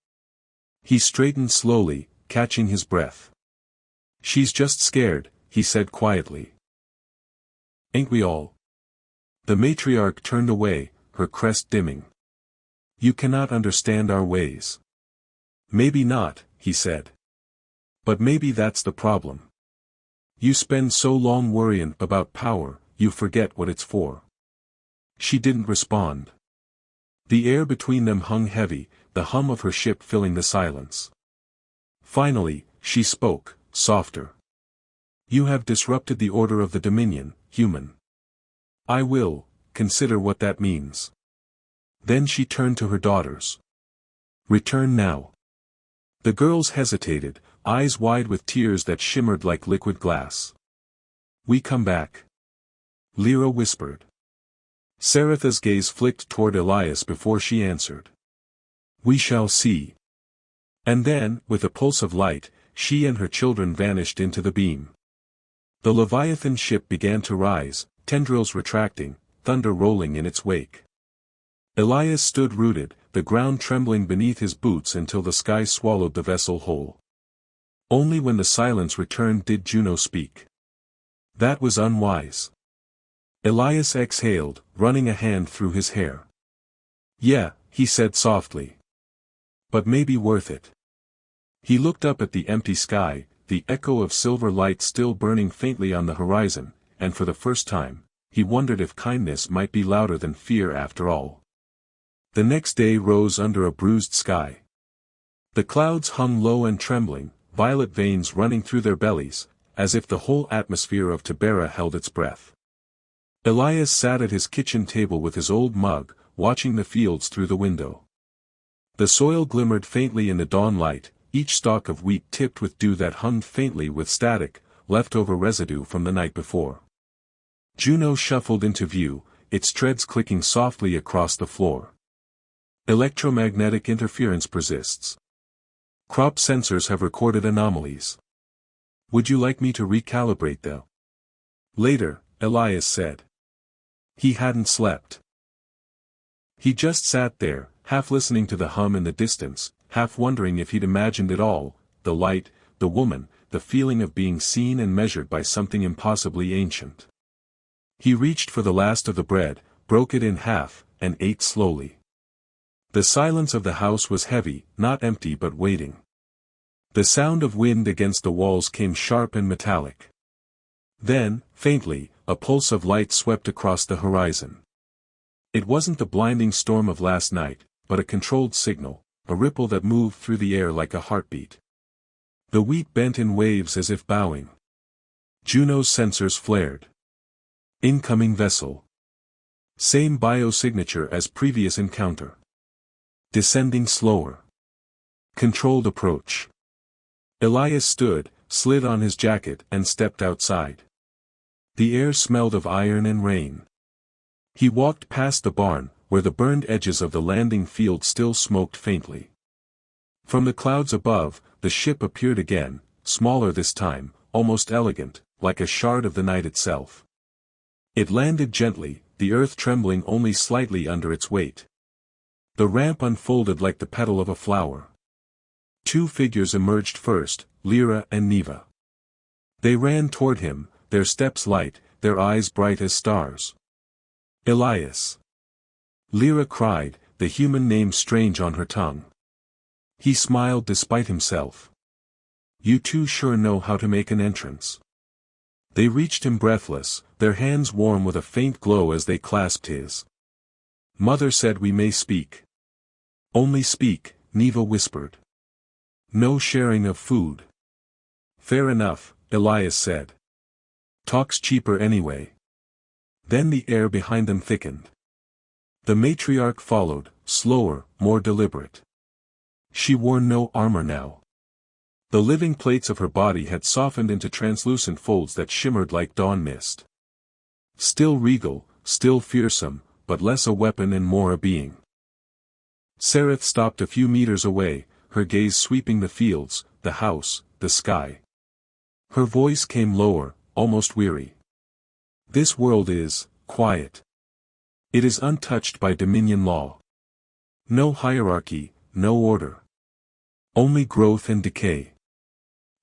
He straightened slowly, catching his breath. She's just scared, he said quietly. Ain't we all? The matriarch turned away, her crest dimming. You cannot understand our ways. Maybe not, he said. But maybe that's the problem. You spend so long worrying about power, you forget what it's for. She didn't respond. The air between them hung heavy, the hum of her ship filling the silence. Finally, she spoke, softer. You have disrupted the order of the Dominion, human. I will consider what that means. Then she turned to her daughters. Return now. The girls hesitated, eyes wide with tears that shimmered like liquid glass. We come back. Lyra whispered. Seretha's gaze flicked toward Elias before she answered. We shall see. And then, with a pulse of light, she and her children vanished into the beam. The Leviathan ship began to rise, tendrils retracting, thunder rolling in its wake. Elias stood rooted, the ground trembling beneath his boots until the sky swallowed the vessel whole. Only when the silence returned did Juno speak. That was unwise. Elias exhaled, running a hand through his hair. Yeah, he said softly. But maybe worth it. He looked up at the empty sky, the echo of silver light still burning faintly on the horizon, and for the first time, he wondered if kindness might be louder than fear after all. The next day rose under a bruised sky. The clouds hung low and trembling, violet veins running through their bellies, as if the whole atmosphere of Tabera held its breath. Elias sat at his kitchen table with his old mug, watching the fields through the window. The soil glimmered faintly in the dawn light, each stalk of wheat tipped with dew that hung faintly with static, leftover residue from the night before. Juno shuffled into view, its treads clicking softly across the floor. Electromagnetic interference persists. Crop sensors have recorded anomalies. Would you like me to recalibrate them? Later, Elias said. He hadn't slept. He just sat there, half listening to the hum in the distance, half wondering if he'd imagined it all, the light, the woman, the feeling of being seen and measured by something impossibly ancient. He reached for the last of the bread, broke it in half, and ate slowly. The silence of the house was heavy, not empty but waiting. The sound of wind against the walls came sharp and metallic. Then, faintly, a pulse of light swept across the horizon. It wasn't the blinding storm of last night, but a controlled signal, a ripple that moved through the air like a heartbeat. The wheat bent in waves as if bowing. Juno's sensors flared. Incoming vessel. Same biosignature as previous encounter. Descending slower. Controlled approach. Elias stood, slid on his jacket and stepped outside. The air smelled of iron and rain. He walked past the barn, where the burned edges of the landing field still smoked faintly. From the clouds above, the ship appeared again, smaller this time, almost elegant, like a shard of the night itself. It landed gently, the earth trembling only slightly under its weight. The ramp unfolded like the petal of a flower. Two figures emerged first, Lyra and Neva. They ran toward him, their steps light, their eyes bright as stars. Elias. Lyra cried, the human name strange on her tongue. He smiled despite himself. You two sure know how to make an entrance. They reached him breathless, their hands warm with a faint glow as they clasped his. Mother said we may speak. Only speak, Neva whispered. No sharing of food. Fair enough, Elias said. Talk's cheaper anyway. Then the air behind them thickened. The matriarch followed, slower, more deliberate. She wore no armor now. The living plates of her body had softened into translucent folds that shimmered like dawn mist. Still regal, still fearsome, but less a weapon and more a being. Sereth stopped a few meters away, her gaze sweeping the fields, the house, the sky. Her voice came lower, almost weary. This world is quiet. It is untouched by dominion law. No hierarchy, no order. Only growth and decay.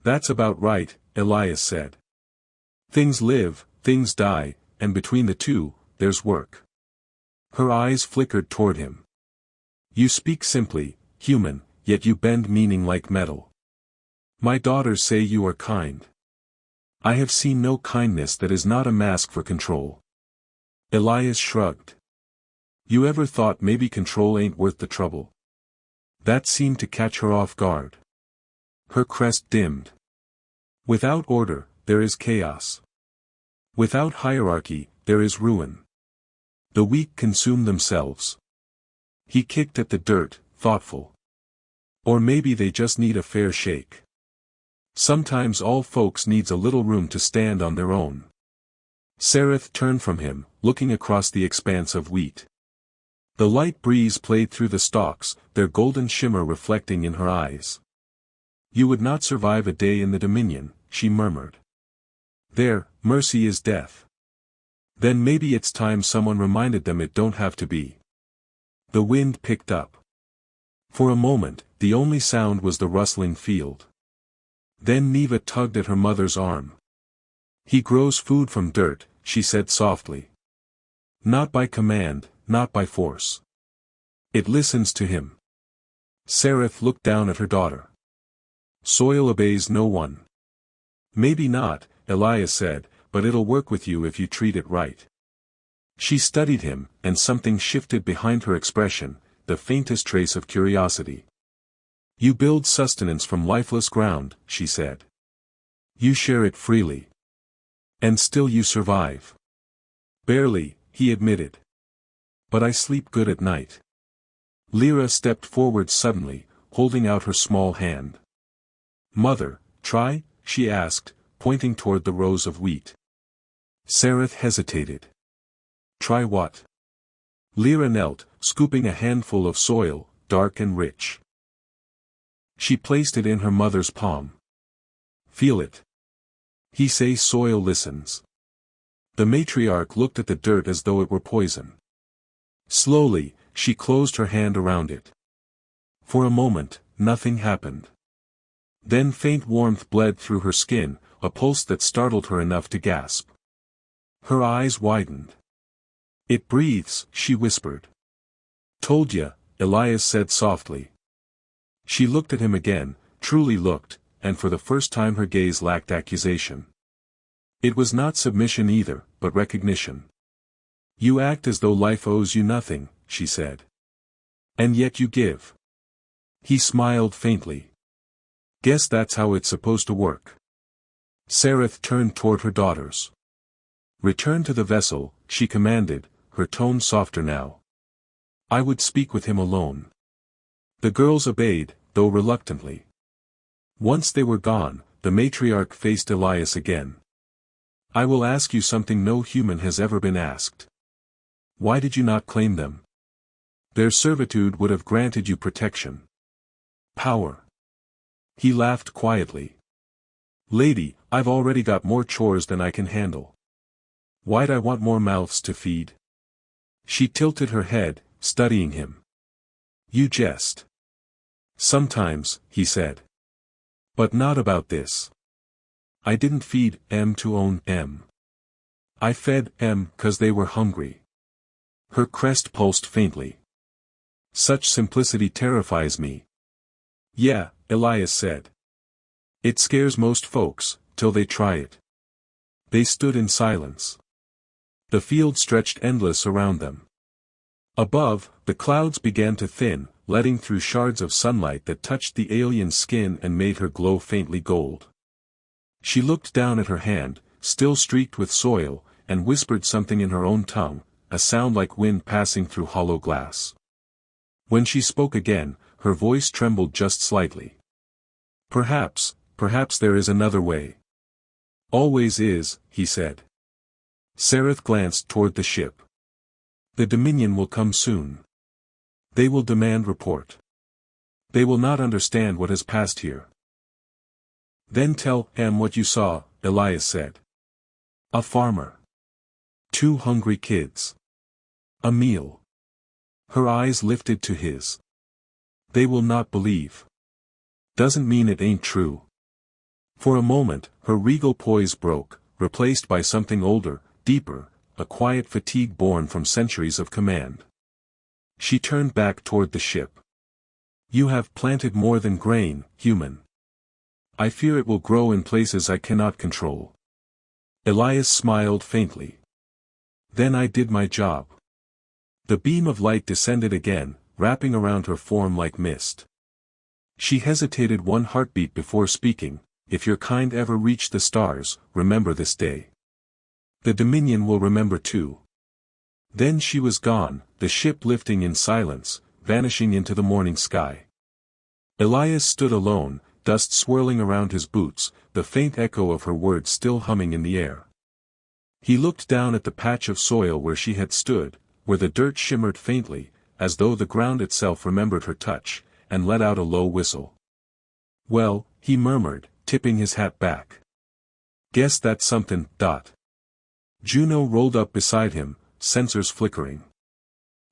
That's about right, Elias said. Things live, things die, and between the two, there's work. Her eyes flickered toward him. You speak simply, human, yet you bend meaning like metal. My daughters say you are kind. I have seen no kindness that is not a mask for control. Elias shrugged. You ever thought maybe control ain't worth the trouble? That seemed to catch her off guard. Her crest dimmed. Without order, there is chaos. Without hierarchy, there is ruin. The weak consume themselves. He kicked at the dirt, thoughtful. Or maybe they just need a fair shake. Sometimes all folks needs a little room to stand on their own. Sereth turned from him, looking across the expanse of wheat. The light breeze played through the stalks, their golden shimmer reflecting in her eyes. You would not survive a day in the Dominion, she murmured. There, mercy is death. Then maybe it's time someone reminded them it don't have to be. The wind picked up. For a moment, the only sound was the rustling field. Then Neva tugged at her mother's arm. He grows food from dirt, she said softly. Not by command, not by force. It listens to him. Sereth looked down at her daughter. Soil obeys no one. Maybe not, Elias said, but it'll work with you if you treat it right. She studied him, and something shifted behind her expression, the faintest trace of curiosity. You build sustenance from lifeless ground, she said. You share it freely. And still you survive. Barely, he admitted. But I sleep good at night. Lyra stepped forward suddenly, holding out her small hand. Mother, try, she asked, pointing toward the rows of wheat. Sereth hesitated. Try what? Lyra knelt, scooping a handful of soil, dark and rich. She placed it in her mother's palm. Feel it. He say soil listens. The matriarch looked at the dirt as though it were poison. Slowly, she closed her hand around it. For a moment, nothing happened. Then faint warmth bled through her skin, a pulse that startled her enough to gasp. Her eyes widened. It breathes, she whispered. Told ya, Elias said softly. She looked at him again, truly looked, and for the first time her gaze lacked accusation. It was not submission either, but recognition. You act as though life owes you nothing, she said. And yet you give. He smiled faintly. Guess that's how it's supposed to work. Sereth turned toward her daughters. Return to the vessel, she commanded, her tone softer now. I would speak with him alone. The girls obeyed, though reluctantly. Once they were gone, the matriarch faced Elias again. I will ask you something no human has ever been asked. Why did you not claim them? Their servitude would have granted you protection. Power. He laughed quietly. Lady, I've already got more chores than I can handle. Why'd I want more mouths to feed? She tilted her head, studying him. You jest. Sometimes, he said. But not about this. I didn't feed M to own M. I fed M 'cause they were hungry. Her crest pulsed faintly. Such simplicity terrifies me. Yeah, Elias said. It scares most folks, till they try it. They stood in silence. The field stretched endless around them. Above, the clouds began to thin, letting through shards of sunlight that touched the alien's skin and made her glow faintly gold. She looked down at her hand, still streaked with soil, and whispered something in her own tongue, a sound like wind passing through hollow glass. When she spoke again, her voice trembled just slightly. Perhaps there is another way. Always is, he said. Sereth glanced toward the ship. The Dominion will come soon. They will demand report. They will not understand what has passed here. Then tell M what you saw, Elias said. A farmer. 2 hungry kids. A meal. Her eyes lifted to his. They will not believe. Doesn't mean it ain't true. For a moment, her regal poise broke, replaced by something older, deeper, a quiet fatigue born from centuries of command. She turned back toward the ship. You have planted more than grain, human. I fear it will grow in places I cannot control. Elias smiled faintly. Then I did my job. The beam of light descended again, wrapping around her form like mist. She hesitated one heartbeat before speaking. If your kind ever reach the stars, remember this day. The Dominion will remember too. Then she was gone, the ship lifting in silence, vanishing into the morning sky. Elias stood alone, dust swirling around his boots, the faint echo of her words still humming in the air. He looked down at the patch of soil where she had stood, where the dirt shimmered faintly, as though the ground itself remembered her touch, and let out a low whistle. Well, he murmured, tipping his hat back. Guess that's something. Juno rolled up beside him, sensors flickering.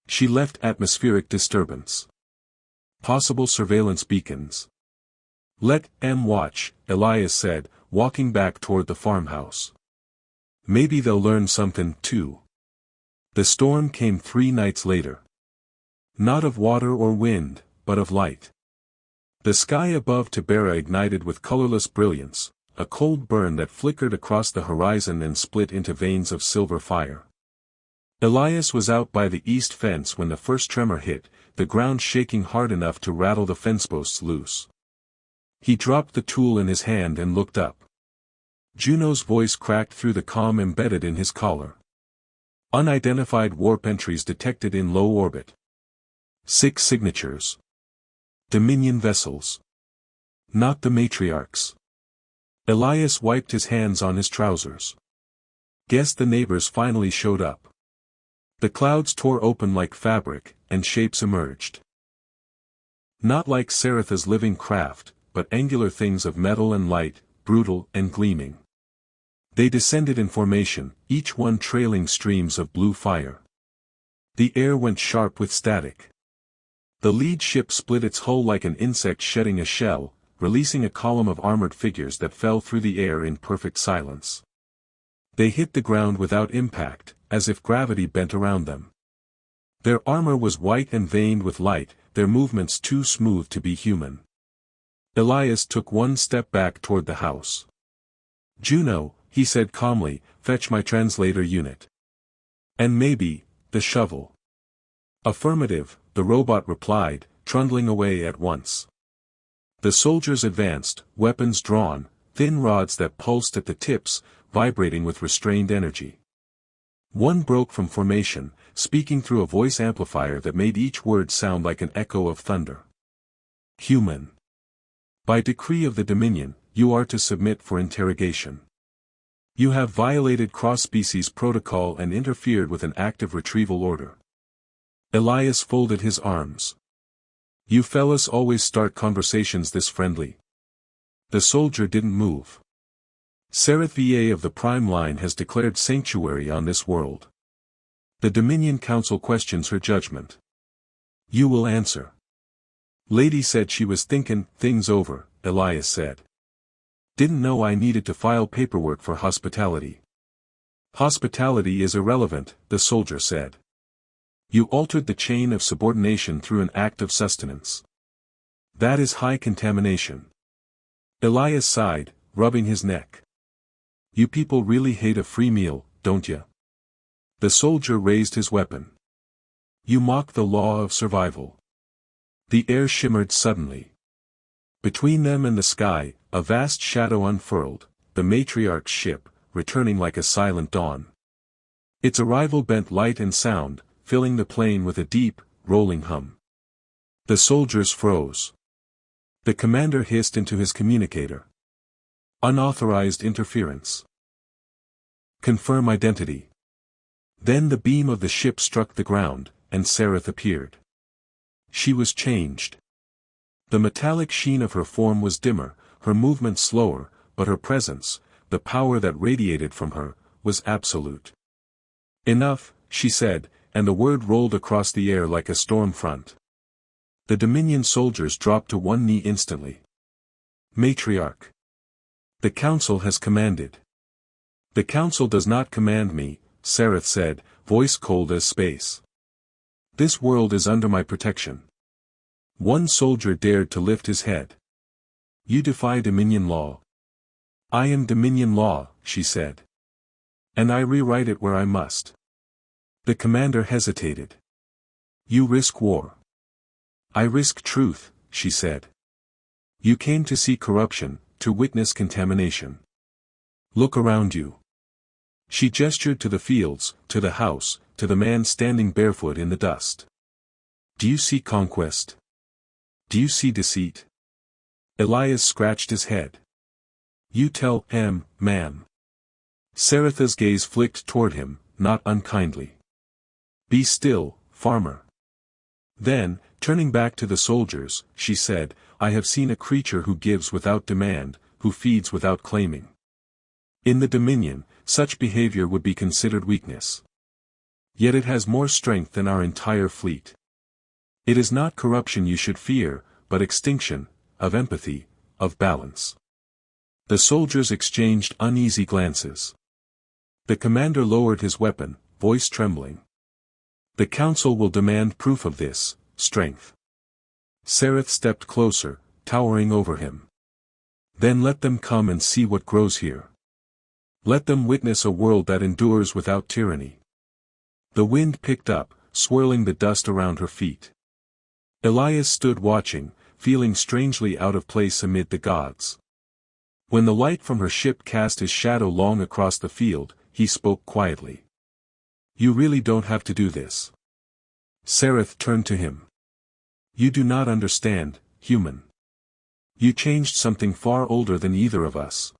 She left atmospheric disturbance. Possible surveillance beacons. Let M watch, Elias said, walking back toward the farmhouse. Maybe they'll learn something, too. The storm came 3 nights later. Not of water or wind, but of light. The sky above Tabera ignited with colorless brilliance, a cold burn that flickered across the horizon and split into veins of silver fire. Elias was out by the east fence when the first tremor hit, the ground shaking hard enough to rattle the fence posts loose. He dropped the tool in his hand and looked up. Juno's voice cracked through the calm embedded in his collar. Unidentified warp entries detected in low orbit. 6 signatures. Dominion vessels. Not the matriarchs. Elias wiped his hands on his trousers. Guess the neighbors finally showed up. The clouds tore open like fabric, and shapes emerged. Not like Saratha's living craft, but angular things of metal and light, brutal and gleaming. They descended in formation, each one trailing streams of blue fire. The air went sharp with static. The lead ship split its hull like an insect shedding a shell, releasing a column of armored figures that fell through the air in perfect silence. They hit the ground without impact, as if gravity bent around them. Their armor was white and veined with light, their movements too smooth to be human. Elias took 1 step back toward the house. Juno, he said calmly, fetch my translator unit. And maybe, the shovel. Affirmative, the robot replied, trundling away at once. The soldiers advanced, weapons drawn, thin rods that pulsed at the tips, vibrating with restrained energy. One broke from formation, speaking through a voice amplifier that made each word sound like an echo of thunder. Human. By decree of the Dominion, you are to submit for interrogation. You have violated cross-species protocol and interfered with an active retrieval order. Elias folded his arms. You fellas always start conversations this friendly. The soldier didn't move. Sarath VA of the Prime Line has declared sanctuary on this world. The Dominion Council questions her judgment. You will answer. Lady said she was thinking things over, Elias said. Didn't know I needed to file paperwork for hospitality. Hospitality is irrelevant, the soldier said. You altered the chain of subordination through an act of sustenance. That is high contamination. Elias sighed, rubbing his neck. You people really hate a free meal, don't ya? The soldier raised his weapon. You mock the law of survival. The air shimmered suddenly. Between them and the sky, a vast shadow unfurled, the matriarch's ship, returning like a silent dawn. Its arrival bent light and sound, filling the plain with a deep, rolling hum. The soldiers froze. The commander hissed into his communicator. Unauthorized interference. Confirm identity. Then the beam of the ship struck the ground, and Sarath appeared. She was changed. The metallic sheen of her form was dimmer, her movement slower, but her presence, the power that radiated from her, was absolute. Enough, she said, and the word rolled across the air like a storm front. The Dominion soldiers dropped to one knee instantly. Matriarch. The Council has commanded. The Council does not command me, Sarath said, voice cold as space. This world is under my protection. One soldier dared to lift his head. You defy Dominion law. I am Dominion law, she said. And I rewrite it where I must. The commander hesitated. You risk war. I risk truth, she said. You came to see corruption, to witness contamination. Look around you. She gestured to the fields, to the house, to the man standing barefoot in the dust. Do you see conquest? Do you see deceit? Elias scratched his head. You tell him, ma'am. Saratha's gaze flicked toward him, not unkindly. Be still, farmer. Then, turning back to the soldiers, she said, I have seen a creature who gives without demand, who feeds without claiming. In the Dominion, such behavior would be considered weakness. Yet it has more strength than our entire fleet. It is not corruption you should fear, but extinction, of empathy, of balance. The soldiers exchanged uneasy glances. The commander lowered his weapon, voice trembling. The council will demand proof of this strength. Sereth stepped closer, towering over him. Then let them come and see what grows here. Let them witness a world that endures without tyranny. The wind picked up, swirling the dust around her feet. Elias stood watching, feeling strangely out of place amid the gods. When the light from her ship cast his shadow long across the field, he spoke quietly. You really don't have to do this. Sereth turned to him. You do not understand, human. You changed something far older than either of us.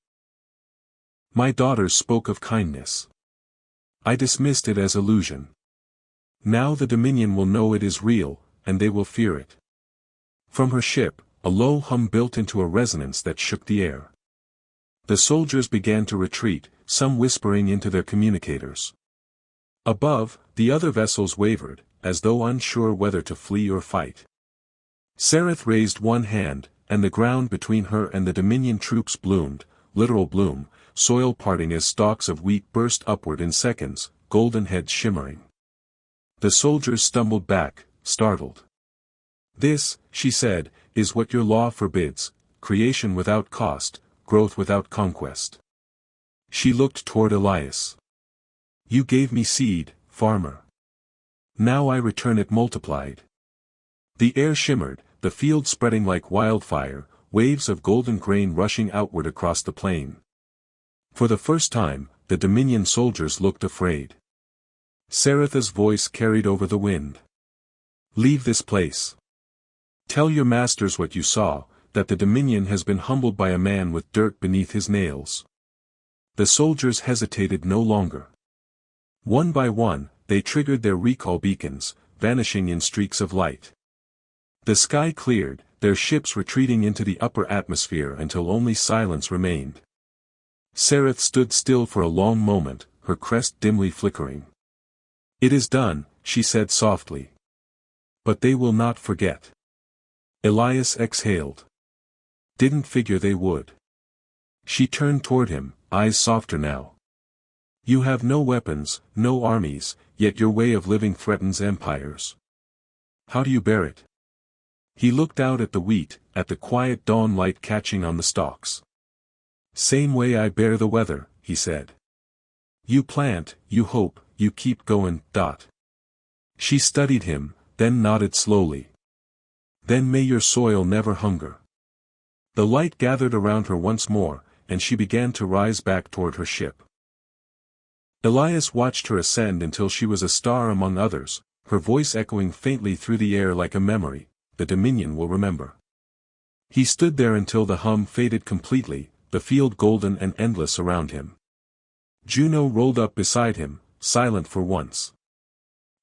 My daughters spoke of kindness. I dismissed it as illusion. Now the Dominion will know it is real, and they will fear it. From her ship, a low hum built into a resonance that shook the air. The soldiers began to retreat, some whispering into their communicators. Above, the other vessels wavered, as though unsure whether to flee or fight. Sereth raised one hand, and the ground between her and the Dominion troops bloomed, literal bloom, soil parting as stalks of wheat burst upward in seconds, golden heads shimmering. The soldiers stumbled back, startled. This, she said, is what your law forbids, creation without cost, growth without conquest. She looked toward Elias. You gave me seed, farmer. Now I return it multiplied. The air shimmered, the field spreading like wildfire, waves of golden grain rushing outward across the plain. For the first time, the Dominion soldiers looked afraid. Sereth's voice carried over the wind. Leave this place. Tell your masters what you saw, that the Dominion has been humbled by a man with dirt beneath his nails. The soldiers hesitated no longer. One by one, they triggered their recall beacons, vanishing in streaks of light. The sky cleared, their ships retreating into the upper atmosphere until only silence remained. Sereth stood still for a long moment, her crest dimly flickering. It is done, she said softly. But they will not forget. Elias exhaled. Didn't figure they would. She turned toward him, eyes softer now. You have no weapons, no armies, yet your way of living threatens empires. How do you bear it? He looked out at the wheat, at the quiet dawn light catching on the stalks. Same way I bear the weather, he said. You plant, you hope, you keep going. She studied him, then nodded slowly. Then may your soil never hunger. The light gathered around her once more, and she began to rise back toward her ship. Elias watched her ascend until she was a star among others, her voice echoing faintly through the air like a memory, the Dominion will remember. He stood there until the hum faded completely, the field golden and endless around him. Juno rolled up beside him, silent for once.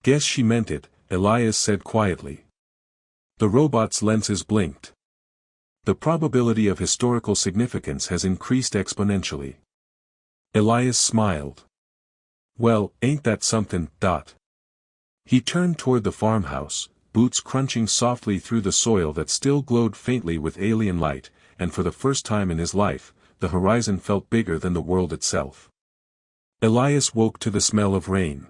Guess she meant it, Elias said quietly. The robot's lenses blinked. The probability of historical significance has increased exponentially. Elias smiled. Well, ain't that something? He turned toward the farmhouse, boots crunching softly through the soil that still glowed faintly with alien light, and for the first time in his life, the horizon felt bigger than the world itself. Elias woke to the smell of rain.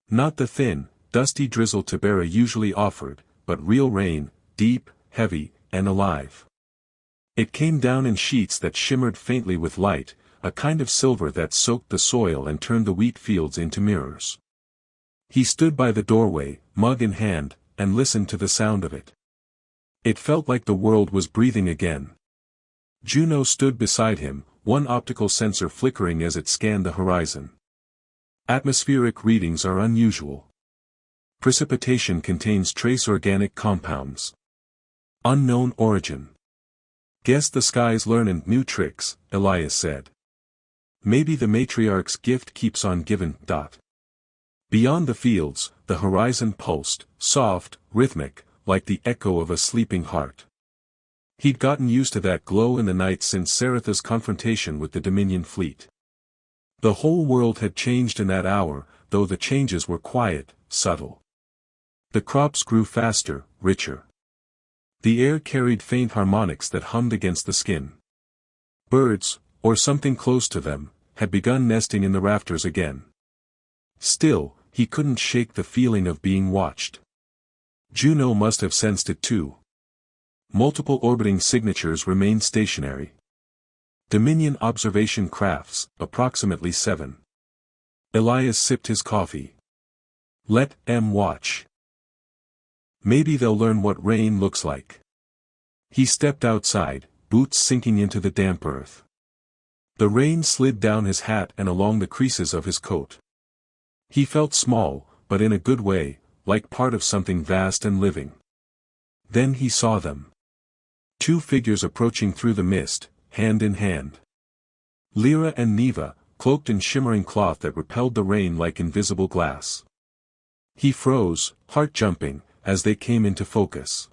Not the thin, dusty drizzle Tibera usually offered, but real rain, deep, heavy, and alive. It came down in sheets that shimmered faintly with light, a kind of silver that soaked the soil and turned the wheat fields into mirrors. He stood by the doorway, mug in hand, and listened to the sound of it. It felt like the world was breathing again. Juno stood beside him, one optical sensor flickering as it scanned the horizon. Atmospheric readings are unusual. Precipitation contains trace organic compounds. Unknown origin. Guess the sky's learning new tricks, Elias said. Maybe the matriarch's gift keeps on giving. Beyond the fields, the horizon pulsed, soft, rhythmic, like the echo of a sleeping heart. He'd gotten used to that glow in the night since Sereth's confrontation with the Dominion fleet. The whole world had changed in that hour, though the changes were quiet, subtle. The crops grew faster, richer. The air carried faint harmonics that hummed against the skin. Birds, or something close to them, had begun nesting in the rafters again. Still, he couldn't shake the feeling of being watched. Juno must have sensed it too. Multiple orbiting signatures remained stationary. Dominion observation crafts, approximately 7. Elias sipped his coffee. Let them watch. Maybe they'll learn what rain looks like. He stepped outside, boots sinking into the damp earth. The rain slid down his hat and along the creases of his coat. He felt small, but in a good way, like part of something vast and living. Then he saw them. 2 figures approaching through the mist, hand in hand. Lyra and Neva, cloaked in shimmering cloth that repelled the rain like invisible glass. He froze, heart jumping, as they came into focus.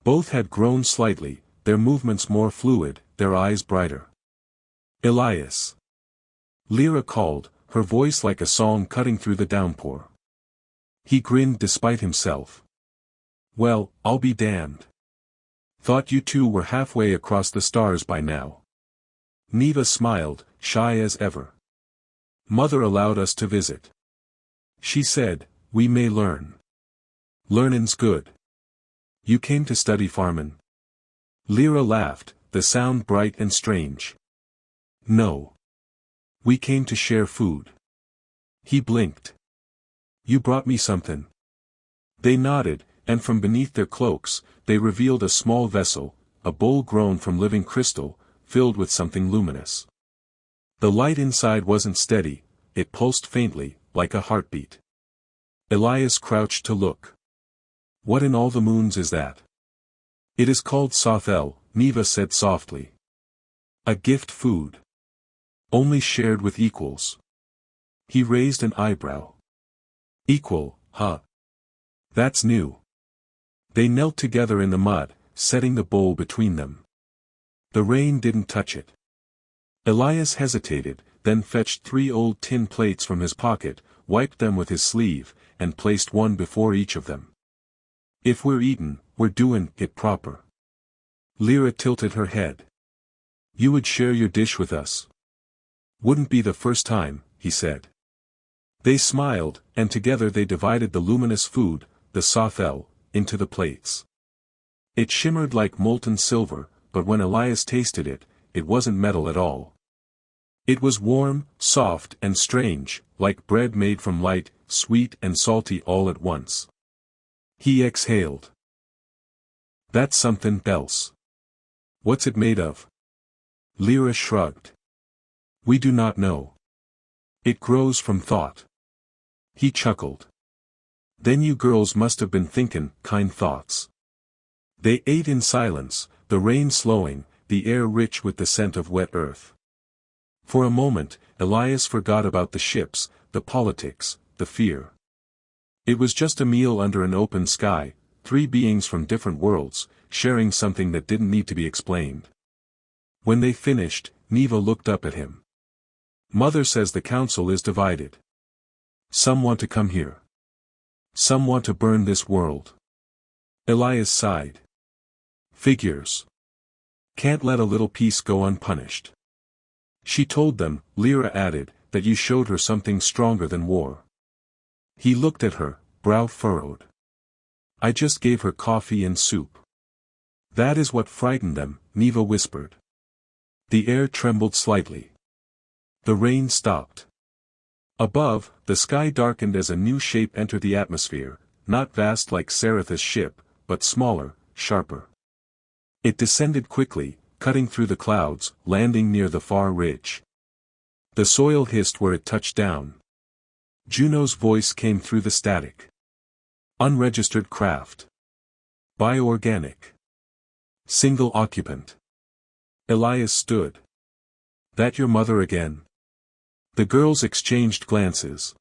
Both had grown slightly, their movements more fluid, their eyes brighter. Elias. Lyra called, her voice like a song cutting through the downpour. He grinned despite himself. Well, I'll be damned. Thought you two were halfway across the stars by now. Neva smiled, shy as ever. Mother allowed us to visit. She said, we may learn. Learnin's good. You came to study farmin'? Lyra laughed, the sound bright and strange. No. We came to share food. He blinked. You brought me something. They nodded, and from beneath their cloaks, they revealed a small vessel, a bowl grown from living crystal, filled with something luminous. The light inside wasn't steady, it pulsed faintly, like a heartbeat. Elias crouched to look. What in all the moons is that? It is called Sothel, Neva said softly. A gift food. Only shared with equals. He raised an eyebrow. Equal, huh? That's new. They knelt together in the mud, setting the bowl between them. The rain didn't touch it. Elias hesitated, then fetched 3 old tin plates from his pocket, wiped them with his sleeve, and placed one before each of them. If we're eatin', we're doin' it proper. Lyra tilted her head. You would share your dish with us? Wouldn't be the first time, he said. They smiled, and together they divided the luminous food, the Sothel, into the plates. It shimmered like molten silver, but when Elias tasted it, it wasn't metal at all. It was warm, soft and strange, like bread made from light, sweet and salty all at once. He exhaled. That's something else. What's it made of? Lyra shrugged. We do not know. It grows from thought. He chuckled. Then you girls must have been thinkin' kind thoughts. They ate in silence, the rain slowing, the air rich with the scent of wet earth. For a moment, Elias forgot about the ships, the politics, the fear. It was just a meal under an open sky, 3 beings from different worlds, sharing something that didn't need to be explained. When they finished, Neva looked up at him. Mother says the council is divided. Some want to come here. Some want to burn this world. Elias sighed. Figures. Can't let a little piece go unpunished. She told them, Lyra added, that you showed her something stronger than war. He looked at her, brow furrowed. I just gave her coffee and soup. That is what frightened them, Neva whispered. The air trembled slightly. The rain stopped. Above, the sky darkened as a new shape entered the atmosphere, not vast like Saratha's ship, but smaller, sharper. It descended quickly, cutting through the clouds, landing near the far ridge. The soil hissed where it touched down. Juno's voice came through the static. Unregistered craft. Bioorganic. Single occupant. Elias stood. That your mother again? The girls exchanged glances.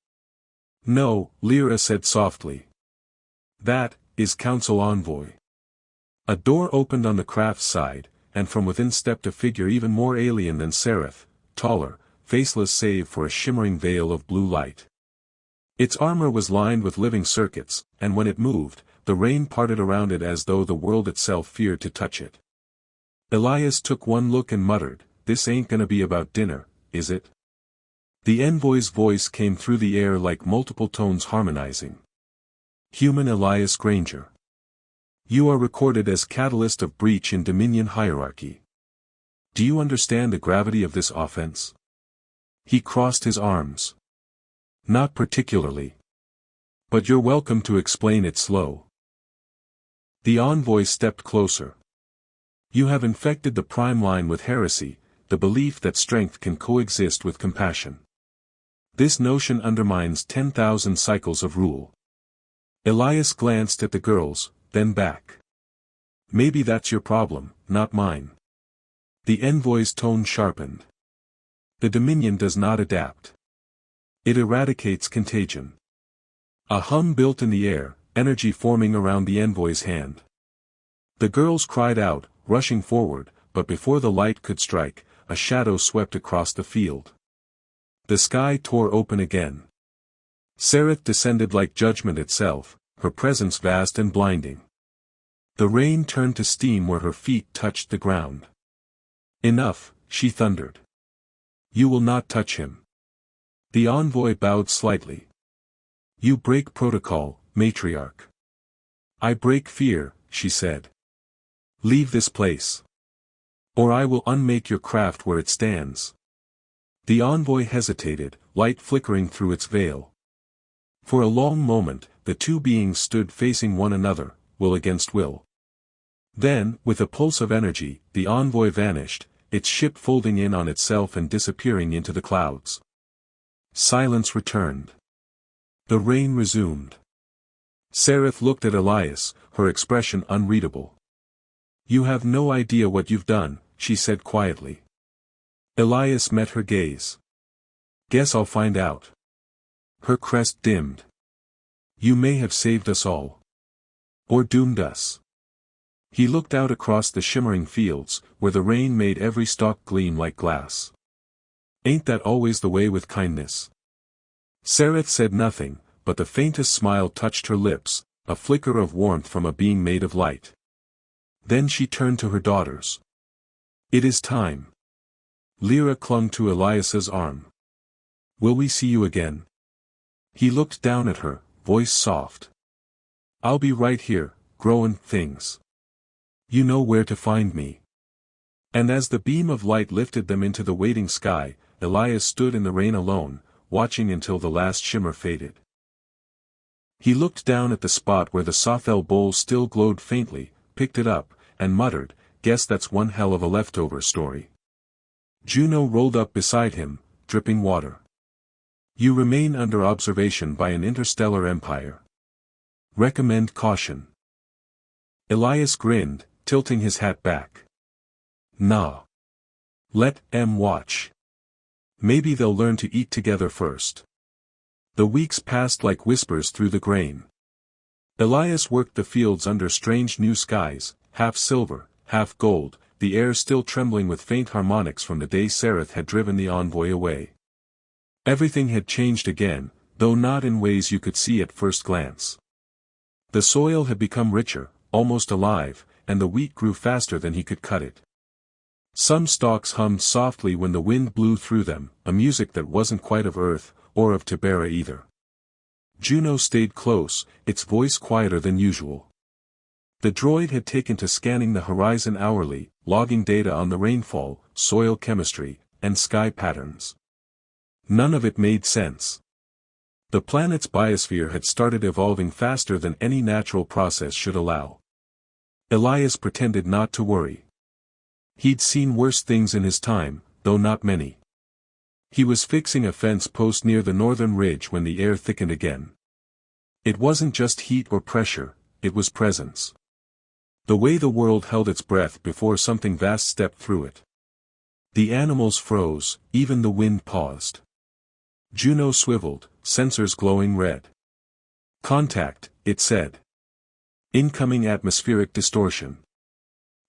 No, Lyra said softly. That is Council Envoy. A door opened on the craft's side, and from within stepped a figure even more alien than Sarath, taller, faceless save for a shimmering veil of blue light. Its armor was lined with living circuits, and when it moved, the rain parted around it as though the world itself feared to touch it. Elias took one look and muttered, "This ain't gonna be about dinner, is it?" The envoy's voice came through the air like multiple tones harmonizing. "Human Elias Granger. You are recorded as catalyst of breach in Dominion hierarchy. Do you understand the gravity of this offense?" He crossed his arms. "Not particularly. But you're welcome to explain it slow." The envoy stepped closer. "You have infected the Prime Line with heresy, the belief that strength can coexist with compassion. This notion undermines 10,000 cycles of rule." Elias glanced at the girls, then back. "Maybe that's your problem, not mine." The envoy's tone sharpened. "The Dominion does not adapt. It eradicates contagion." A hum built in the air, energy forming around the envoy's hand. The girls cried out, rushing forward, but before the light could strike, a shadow swept across the field. The sky tore open again. Sereth descended like judgment itself, her presence vast and blinding. The rain turned to steam where her feet touched the ground. "Enough," she thundered. "You will not touch him." The envoy bowed slightly. "You break protocol, matriarch." "I break fear," she said. "Leave this place. Or I will unmake your craft where it stands." The envoy hesitated, light flickering through its veil. For a long moment, the two beings stood facing one another, will against will. Then, with a pulse of energy, the envoy vanished, its ship folding in on itself and disappearing into the clouds. Silence returned. The rain resumed. Sereth looked at Elias, her expression unreadable. "You have no idea what you've done," she said quietly. Elias met her gaze. "Guess I'll find out." Her crest dimmed. "You may have saved us all. Or doomed us." He looked out across the shimmering fields, where the rain made every stalk gleam like glass. "Ain't that always the way with kindness?" Sereth said nothing, but the faintest smile touched her lips, a flicker of warmth from a being made of light. Then she turned to her daughters. "It is time." Lyra clung to Elias's arm. "Will we see you again?" He looked down at her, voice soft. "I'll be right here, growing things. You know where to find me." And as the beam of light lifted them into the waiting sky, Elias stood in the rain alone, watching until the last shimmer faded. He looked down at the spot where the Sothel bowl still glowed faintly, picked it up, and muttered, "Guess that's one hell of a leftover story." Juno rolled up beside him, dripping water. "You remain under observation by an interstellar empire. Recommend caution." Elias grinned, tilting his hat back. "Nah. Let 'em watch. Maybe they'll learn to eat together first." The weeks passed like whispers through the grain. Elias worked the fields under strange new skies, half silver, half gold, the air still trembling with faint harmonics from the day Sereth had driven the envoy away. Everything had changed again, though not in ways you could see at first glance. The soil had become richer, almost alive, and the wheat grew faster than he could cut it. Some stalks hummed softly when the wind blew through them, a music that wasn't quite of Earth, or of Tibera either. Juno stayed close, its voice quieter than usual. The droid had taken to scanning the horizon hourly, logging data on the rainfall, soil chemistry, and sky patterns. None of it made sense. The planet's biosphere had started evolving faster than any natural process should allow. Elias pretended not to worry. He'd seen worse things in his time, though not many. He was fixing a fence post near the northern ridge when the air thickened again. It wasn't just heat or pressure, it was presence. The way the world held its breath before something vast stepped through it. The animals froze, even the wind paused. Juno swiveled, sensors glowing red. "Contact," it said. "Incoming atmospheric distortion."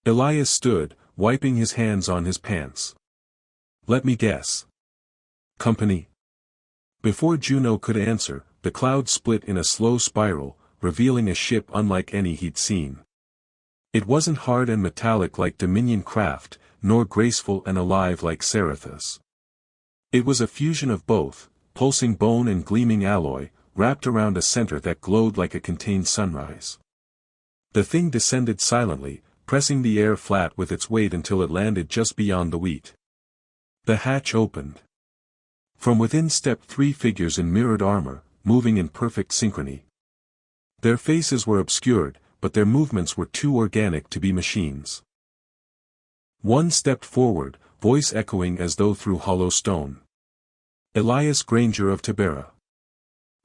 Elias stood, wiping his hands on his pants. "Let me guess. Company. Before Juno could answer, the clouds split in a slow spiral, revealing a ship unlike any he'd seen. It wasn't hard and metallic like Dominion craft, nor graceful and alive like Serathus. It was a fusion of both, pulsing bone and gleaming alloy, wrapped around a center that glowed like a contained sunrise. The thing descended silently, pressing the air flat with its weight until it landed just beyond the wheat. The hatch opened. From within stepped three figures in mirrored armor, moving in perfect synchrony. Their faces were obscured, but their movements were too organic to be machines. One stepped forward, voice echoing as though through hollow stone. Elias Granger of Tabera.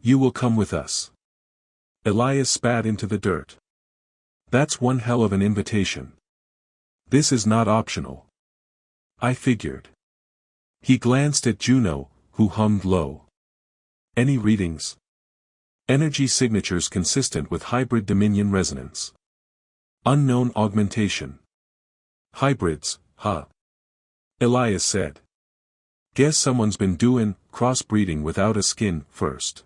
You will come with us. Elias spat into the dirt. That's one hell of an invitation. This is not optional. I figured. He glanced at Juno, who hummed low. Any readings? Energy signatures consistent with hybrid Dominion resonance. Unknown augmentation. Hybrids, huh? Elias said. Guess someone's been doing crossbreeding without a skin first.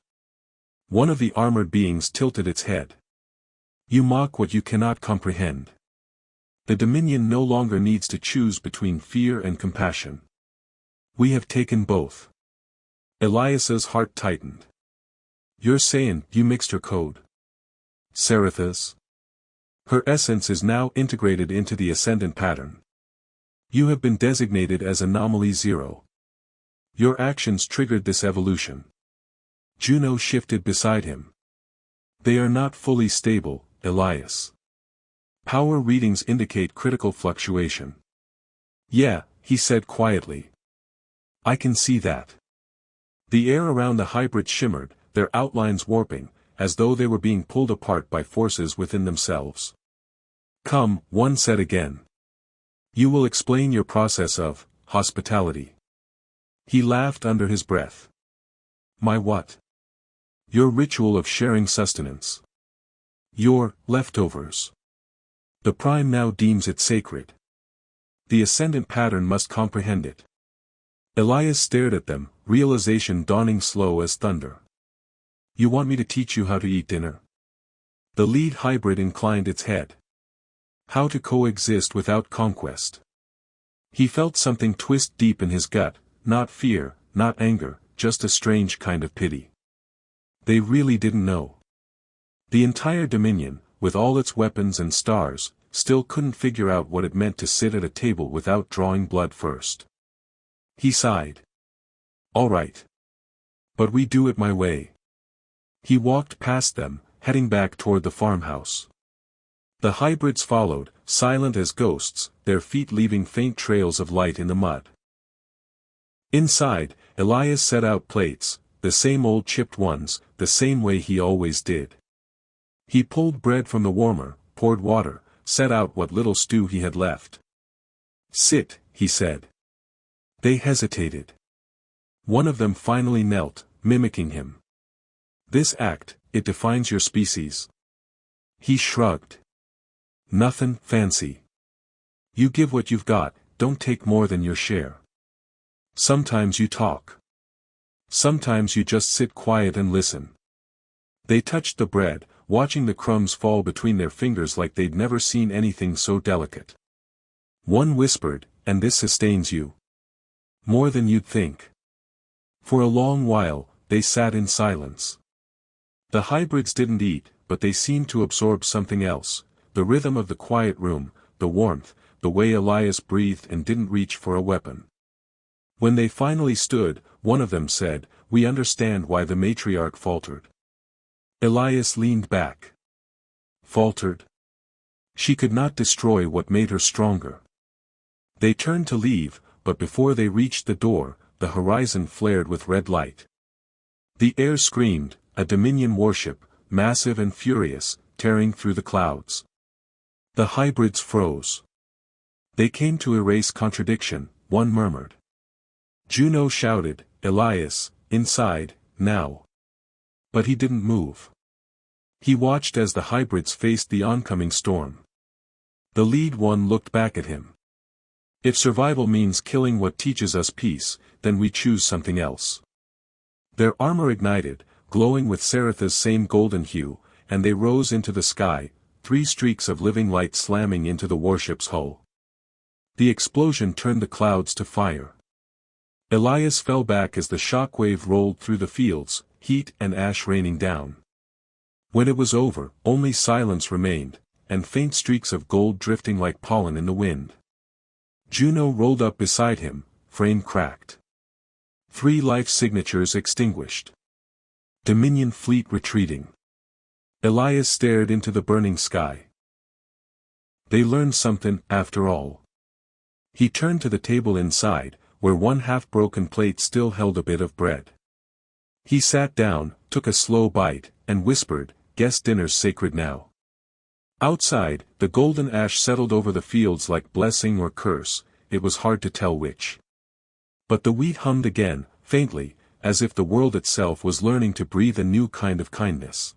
One of the armored beings tilted its head. You mock what you cannot comprehend. The Dominion no longer needs to choose between fear and compassion. We have taken both. Elias's heart tightened. You're saying you mixed her code? Serathus? Her essence is now integrated into the ascendant pattern. You have been designated as Anomaly 0. Your actions triggered this evolution. Juno shifted beside him. They are not fully stable, Elias. Power readings indicate critical fluctuation. Yeah, he said quietly. I can see that. The air around the hybrid shimmered, their outlines warping, as though they were being pulled apart by forces within themselves. Come, one said again. You will explain your process of hospitality. He laughed under his breath. My what? Your ritual of sharing sustenance. Your leftovers. The Prime now deems it sacred. The ascendant pattern must comprehend it. Elias stared at them, realization dawning slow as thunder. You want me to teach you how to eat dinner? The lead hybrid inclined its head. How to coexist without conquest. He felt something twist deep in his gut, not fear, not anger, just a strange kind of pity. They really didn't know. The entire Dominion, with all its weapons and stars, still couldn't figure out what it meant to sit at a table without drawing blood first. He sighed. All right. But we do it my way. He walked past them, heading back toward the farmhouse. The hybrids followed, silent as ghosts, their feet leaving faint trails of light in the mud. Inside, Elias set out plates, the same old chipped ones, the same way he always did. He pulled bread from the warmer, poured water, set out what little stew he had left. Sit, he said. They hesitated. One of them finally knelt, mimicking him. This act, it defines your species. He shrugged. Nothing fancy. You give what you've got, don't take more than your share. Sometimes you talk. Sometimes you just sit quiet and listen. They touched the bread, watching the crumbs fall between their fingers like they'd never seen anything so delicate. One whispered, and this sustains you. More than you'd think. For a long while, they sat in silence. The hybrids didn't eat, but they seemed to absorb something else, the rhythm of the quiet room, the warmth, the way Elias breathed and didn't reach for a weapon. When they finally stood, one of them said, "We understand why the matriarch faltered." Elias leaned back. Faltered? She could not destroy what made her stronger. They turned to leave, but before they reached the door, the horizon flared with red light. The air screamed, a Dominion warship, massive and furious, tearing through the clouds. The hybrids froze. They came to erase contradiction, one murmured. Juno shouted, "Elias, inside, now." But he didn't move. He watched as the hybrids faced the oncoming storm. The lead one looked back at him. If survival means killing what teaches us peace, then we choose something else. Their armor ignited, glowing with Seretha's same golden hue, and they rose into the sky, 3 streaks of living light slamming into the warship's hull. The explosion turned the clouds to fire. Elias fell back as the shockwave rolled through the fields, heat and ash raining down. When it was over, only silence remained, and faint streaks of gold drifting like pollen in the wind. Juno rolled up beside him, frame cracked. 3 life signatures extinguished. Dominion fleet retreating. Elias stared into the burning sky. They learned something, after all. He turned to the table inside, where one half-broken plate still held a bit of bread. He sat down, took a slow bite, and whispered, "Guess dinner's sacred now." Outside, the golden ash settled over the fields like blessing or curse, it was hard to tell which. But the wheat hummed again, faintly, as if the world itself was learning to breathe a new kind of kindness.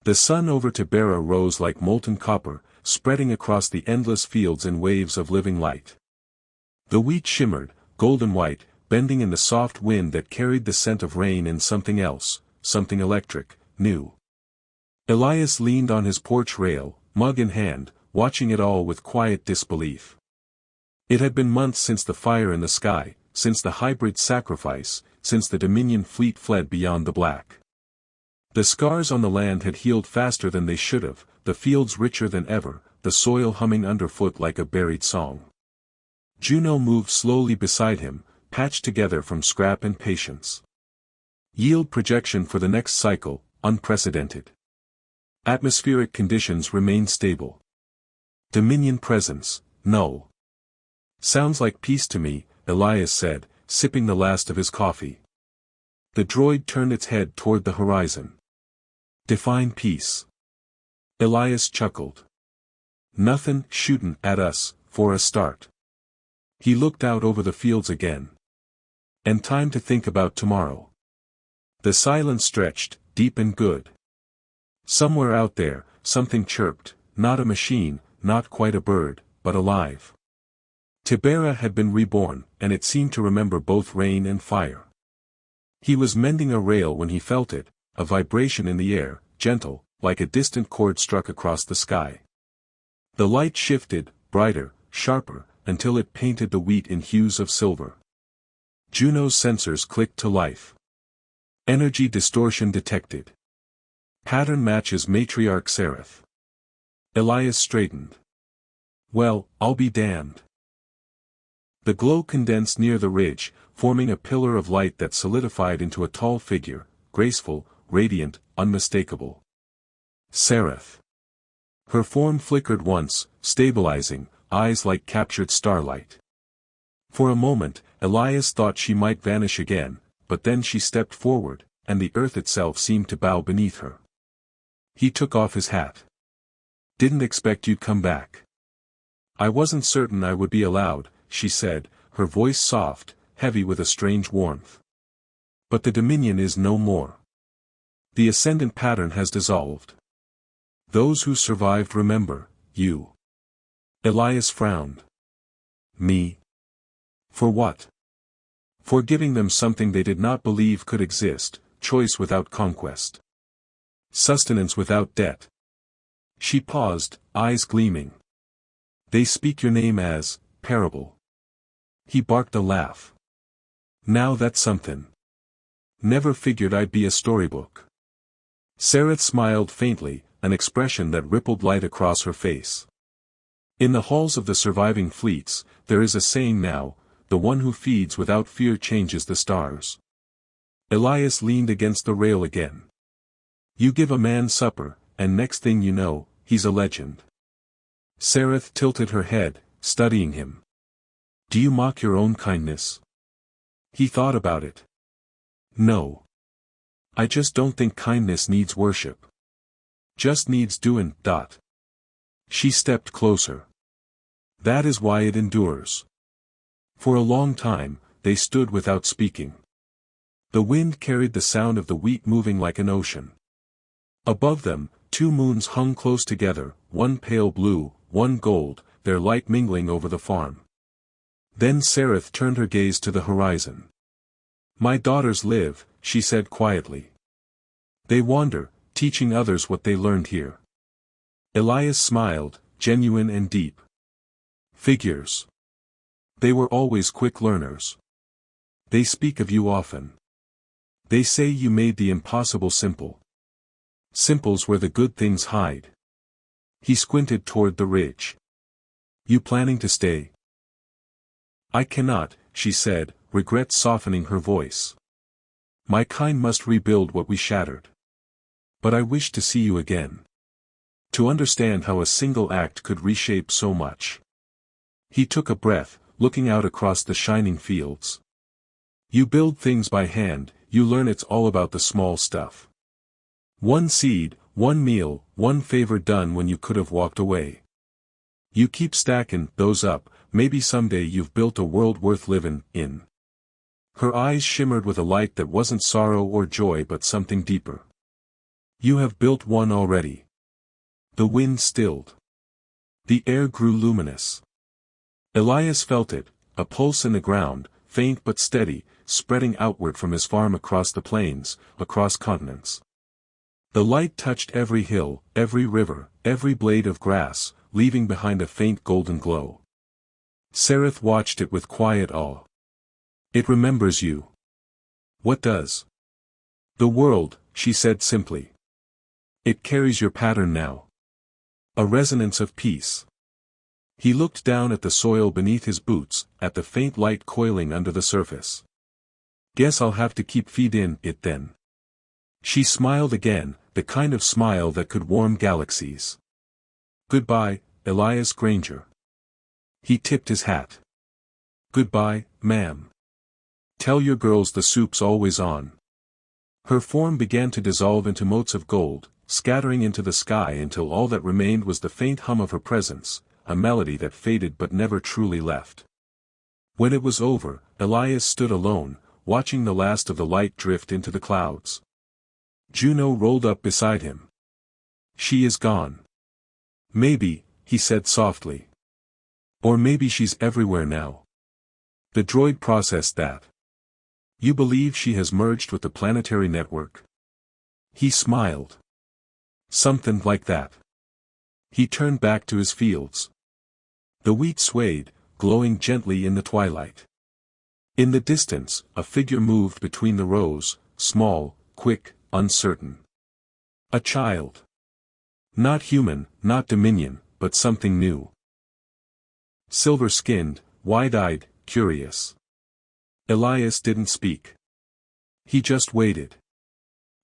The sun over Tibera rose like molten copper, spreading across the endless fields in waves of living light. The wheat shimmered, golden white, bending in the soft wind that carried the scent of rain and something else, something electric, new. Elias leaned on his porch rail, mug in hand, watching it all with quiet disbelief. It had been months since the fire in the sky, since the hybrid sacrifice, since the Dominion fleet fled beyond the black. The scars on the land had healed faster than they should have, the fields richer than ever, the soil humming underfoot like a buried song. Juno moved slowly beside him, patched together from scrap and patience. Yield projection for the next cycle, unprecedented. Atmospheric conditions remain stable. Dominion presence, null. Sounds like peace to me, Elias said, sipping the last of his coffee. The droid turned its head toward the horizon. Define peace. Elias chuckled. Nothin' shootin' at us, for a start. He looked out over the fields again. And time to think about tomorrow. The silence stretched, deep and good. Somewhere out there, something chirped, not a machine, not quite a bird, but alive. Tibera had been reborn, and it seemed to remember both rain and fire. He was mending a rail when he felt it, a vibration in the air, gentle, like a distant chord struck across the sky. The light shifted, brighter, sharper, until it painted the wheat in hues of silver. Juno's sensors clicked to life. Energy distortion detected. Pattern matches matriarch Sereth. Elias straightened. Well, I'll be damned. The glow condensed near the ridge, forming a pillar of light that solidified into a tall figure, graceful, radiant, unmistakable. Sereth. Her form flickered once, stabilizing, eyes like captured starlight. For a moment, Elias thought she might vanish again, but then she stepped forward, and the earth itself seemed to bow beneath her. He took off his hat. Didn't expect you'd come back. I wasn't certain I would be allowed, she said, her voice soft, heavy with a strange warmth. But the Dominion is no more. The ascendant pattern has dissolved. Those who survived remember, you. Elias frowned. Me? For what? For giving them something they did not believe could exist, choice without conquest. Sustenance without debt. She paused, eyes gleaming. They speak your name as, parable. He barked a laugh. Now that's something. Never figured I'd be a storybook. Sereth smiled faintly, an expression that rippled light across her face. In the halls of the surviving fleets, there is a saying now, the one who feeds without fear changes the stars. Elias leaned against the rail again. You give a man supper, and next thing you know, he's a legend. Sereth tilted her head, studying him. Do you mock your own kindness? He thought about it. No. I just don't think kindness needs worship. Just needs doing. She stepped closer. That is why it endures. For a long time, they stood without speaking. The wind carried the sound of the wheat moving like an ocean. Above them, 2 moons hung close together, one pale blue, one gold, their light mingling over the farm. Then Sereth turned her gaze to the horizon. My daughters live, she said quietly. They wander, teaching others what they learned here. Elias smiled, genuine and deep. Figures. They were always quick learners. They speak of you often. They say you made the impossible simple. Simple's where the good things hide. He squinted toward the ridge. You planning to stay? I cannot, she said, regret softening her voice. My kind must rebuild what we shattered. But I wish to see you again. To understand how a single act could reshape so much. He took a breath, looking out across the shining fields. You build things by hand, you learn it's all about the small stuff. One seed, one meal, one favor done when you could have walked away. You keep stacking those up, maybe someday you've built a world worth living in. Her eyes shimmered with a light that wasn't sorrow or joy but something deeper. You have built one already. The wind stilled. The air grew luminous. Elias felt it, a pulse in the ground, faint but steady, spreading outward from his farm across the plains, across continents. The light touched every hill, every river, every blade of grass, leaving behind a faint golden glow. Sereth watched it with quiet awe. It remembers you. What does? The world, she said simply. It carries your pattern now. A resonance of peace. He looked down at the soil beneath his boots, at the faint light coiling under the surface. Guess I'll have to keep feeding it then. She smiled again, the kind of smile that could warm galaxies. Goodbye, Elias Granger. He tipped his hat. Goodbye, ma'am. Tell your girls the soup's always on. Her form began to dissolve into motes of gold, scattering into the sky until all that remained was the faint hum of her presence, a melody that faded but never truly left. When it was over, Elias stood alone, watching the last of the light drift into the clouds. Juno rolled up beside him. She is gone. Maybe, he said softly. Or maybe she's everywhere now. The droid processed that. You believe she has merged with the planetary network? He smiled. Something like that. He turned back to his fields. The wheat swayed, glowing gently in the twilight. In the distance, a figure moved between the rows, small, quick, uncertain. A child. Not human, not dominion, but something new. Silver-skinned, wide-eyed, curious. Elias didn't speak. He just waited.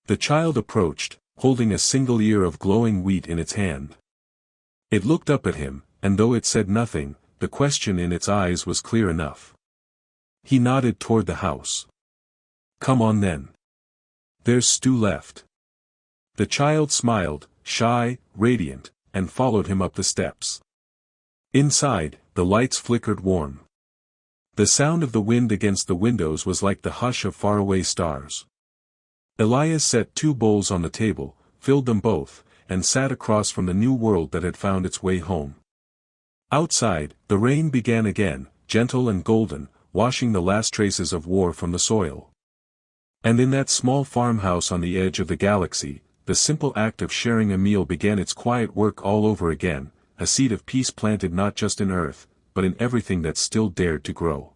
The child approached, holding a single ear of glowing wheat in its hand. It looked up at him, and though it said nothing, the question in its eyes was clear enough. He nodded toward the house. Come on then. There's stew left. The child smiled, shy, radiant, and followed him up the steps. Inside, the lights flickered warm. The sound of the wind against the windows was like the hush of faraway stars. Elias set 2 bowls on the table, filled them both, and sat across from the new world that had found its way home. Outside, the rain began again, gentle and golden, washing the last traces of war from the soil. And in that small farmhouse on the edge of the galaxy, the simple act of sharing a meal began its quiet work all over again, a seed of peace planted not just in earth, but in everything that still dared to grow.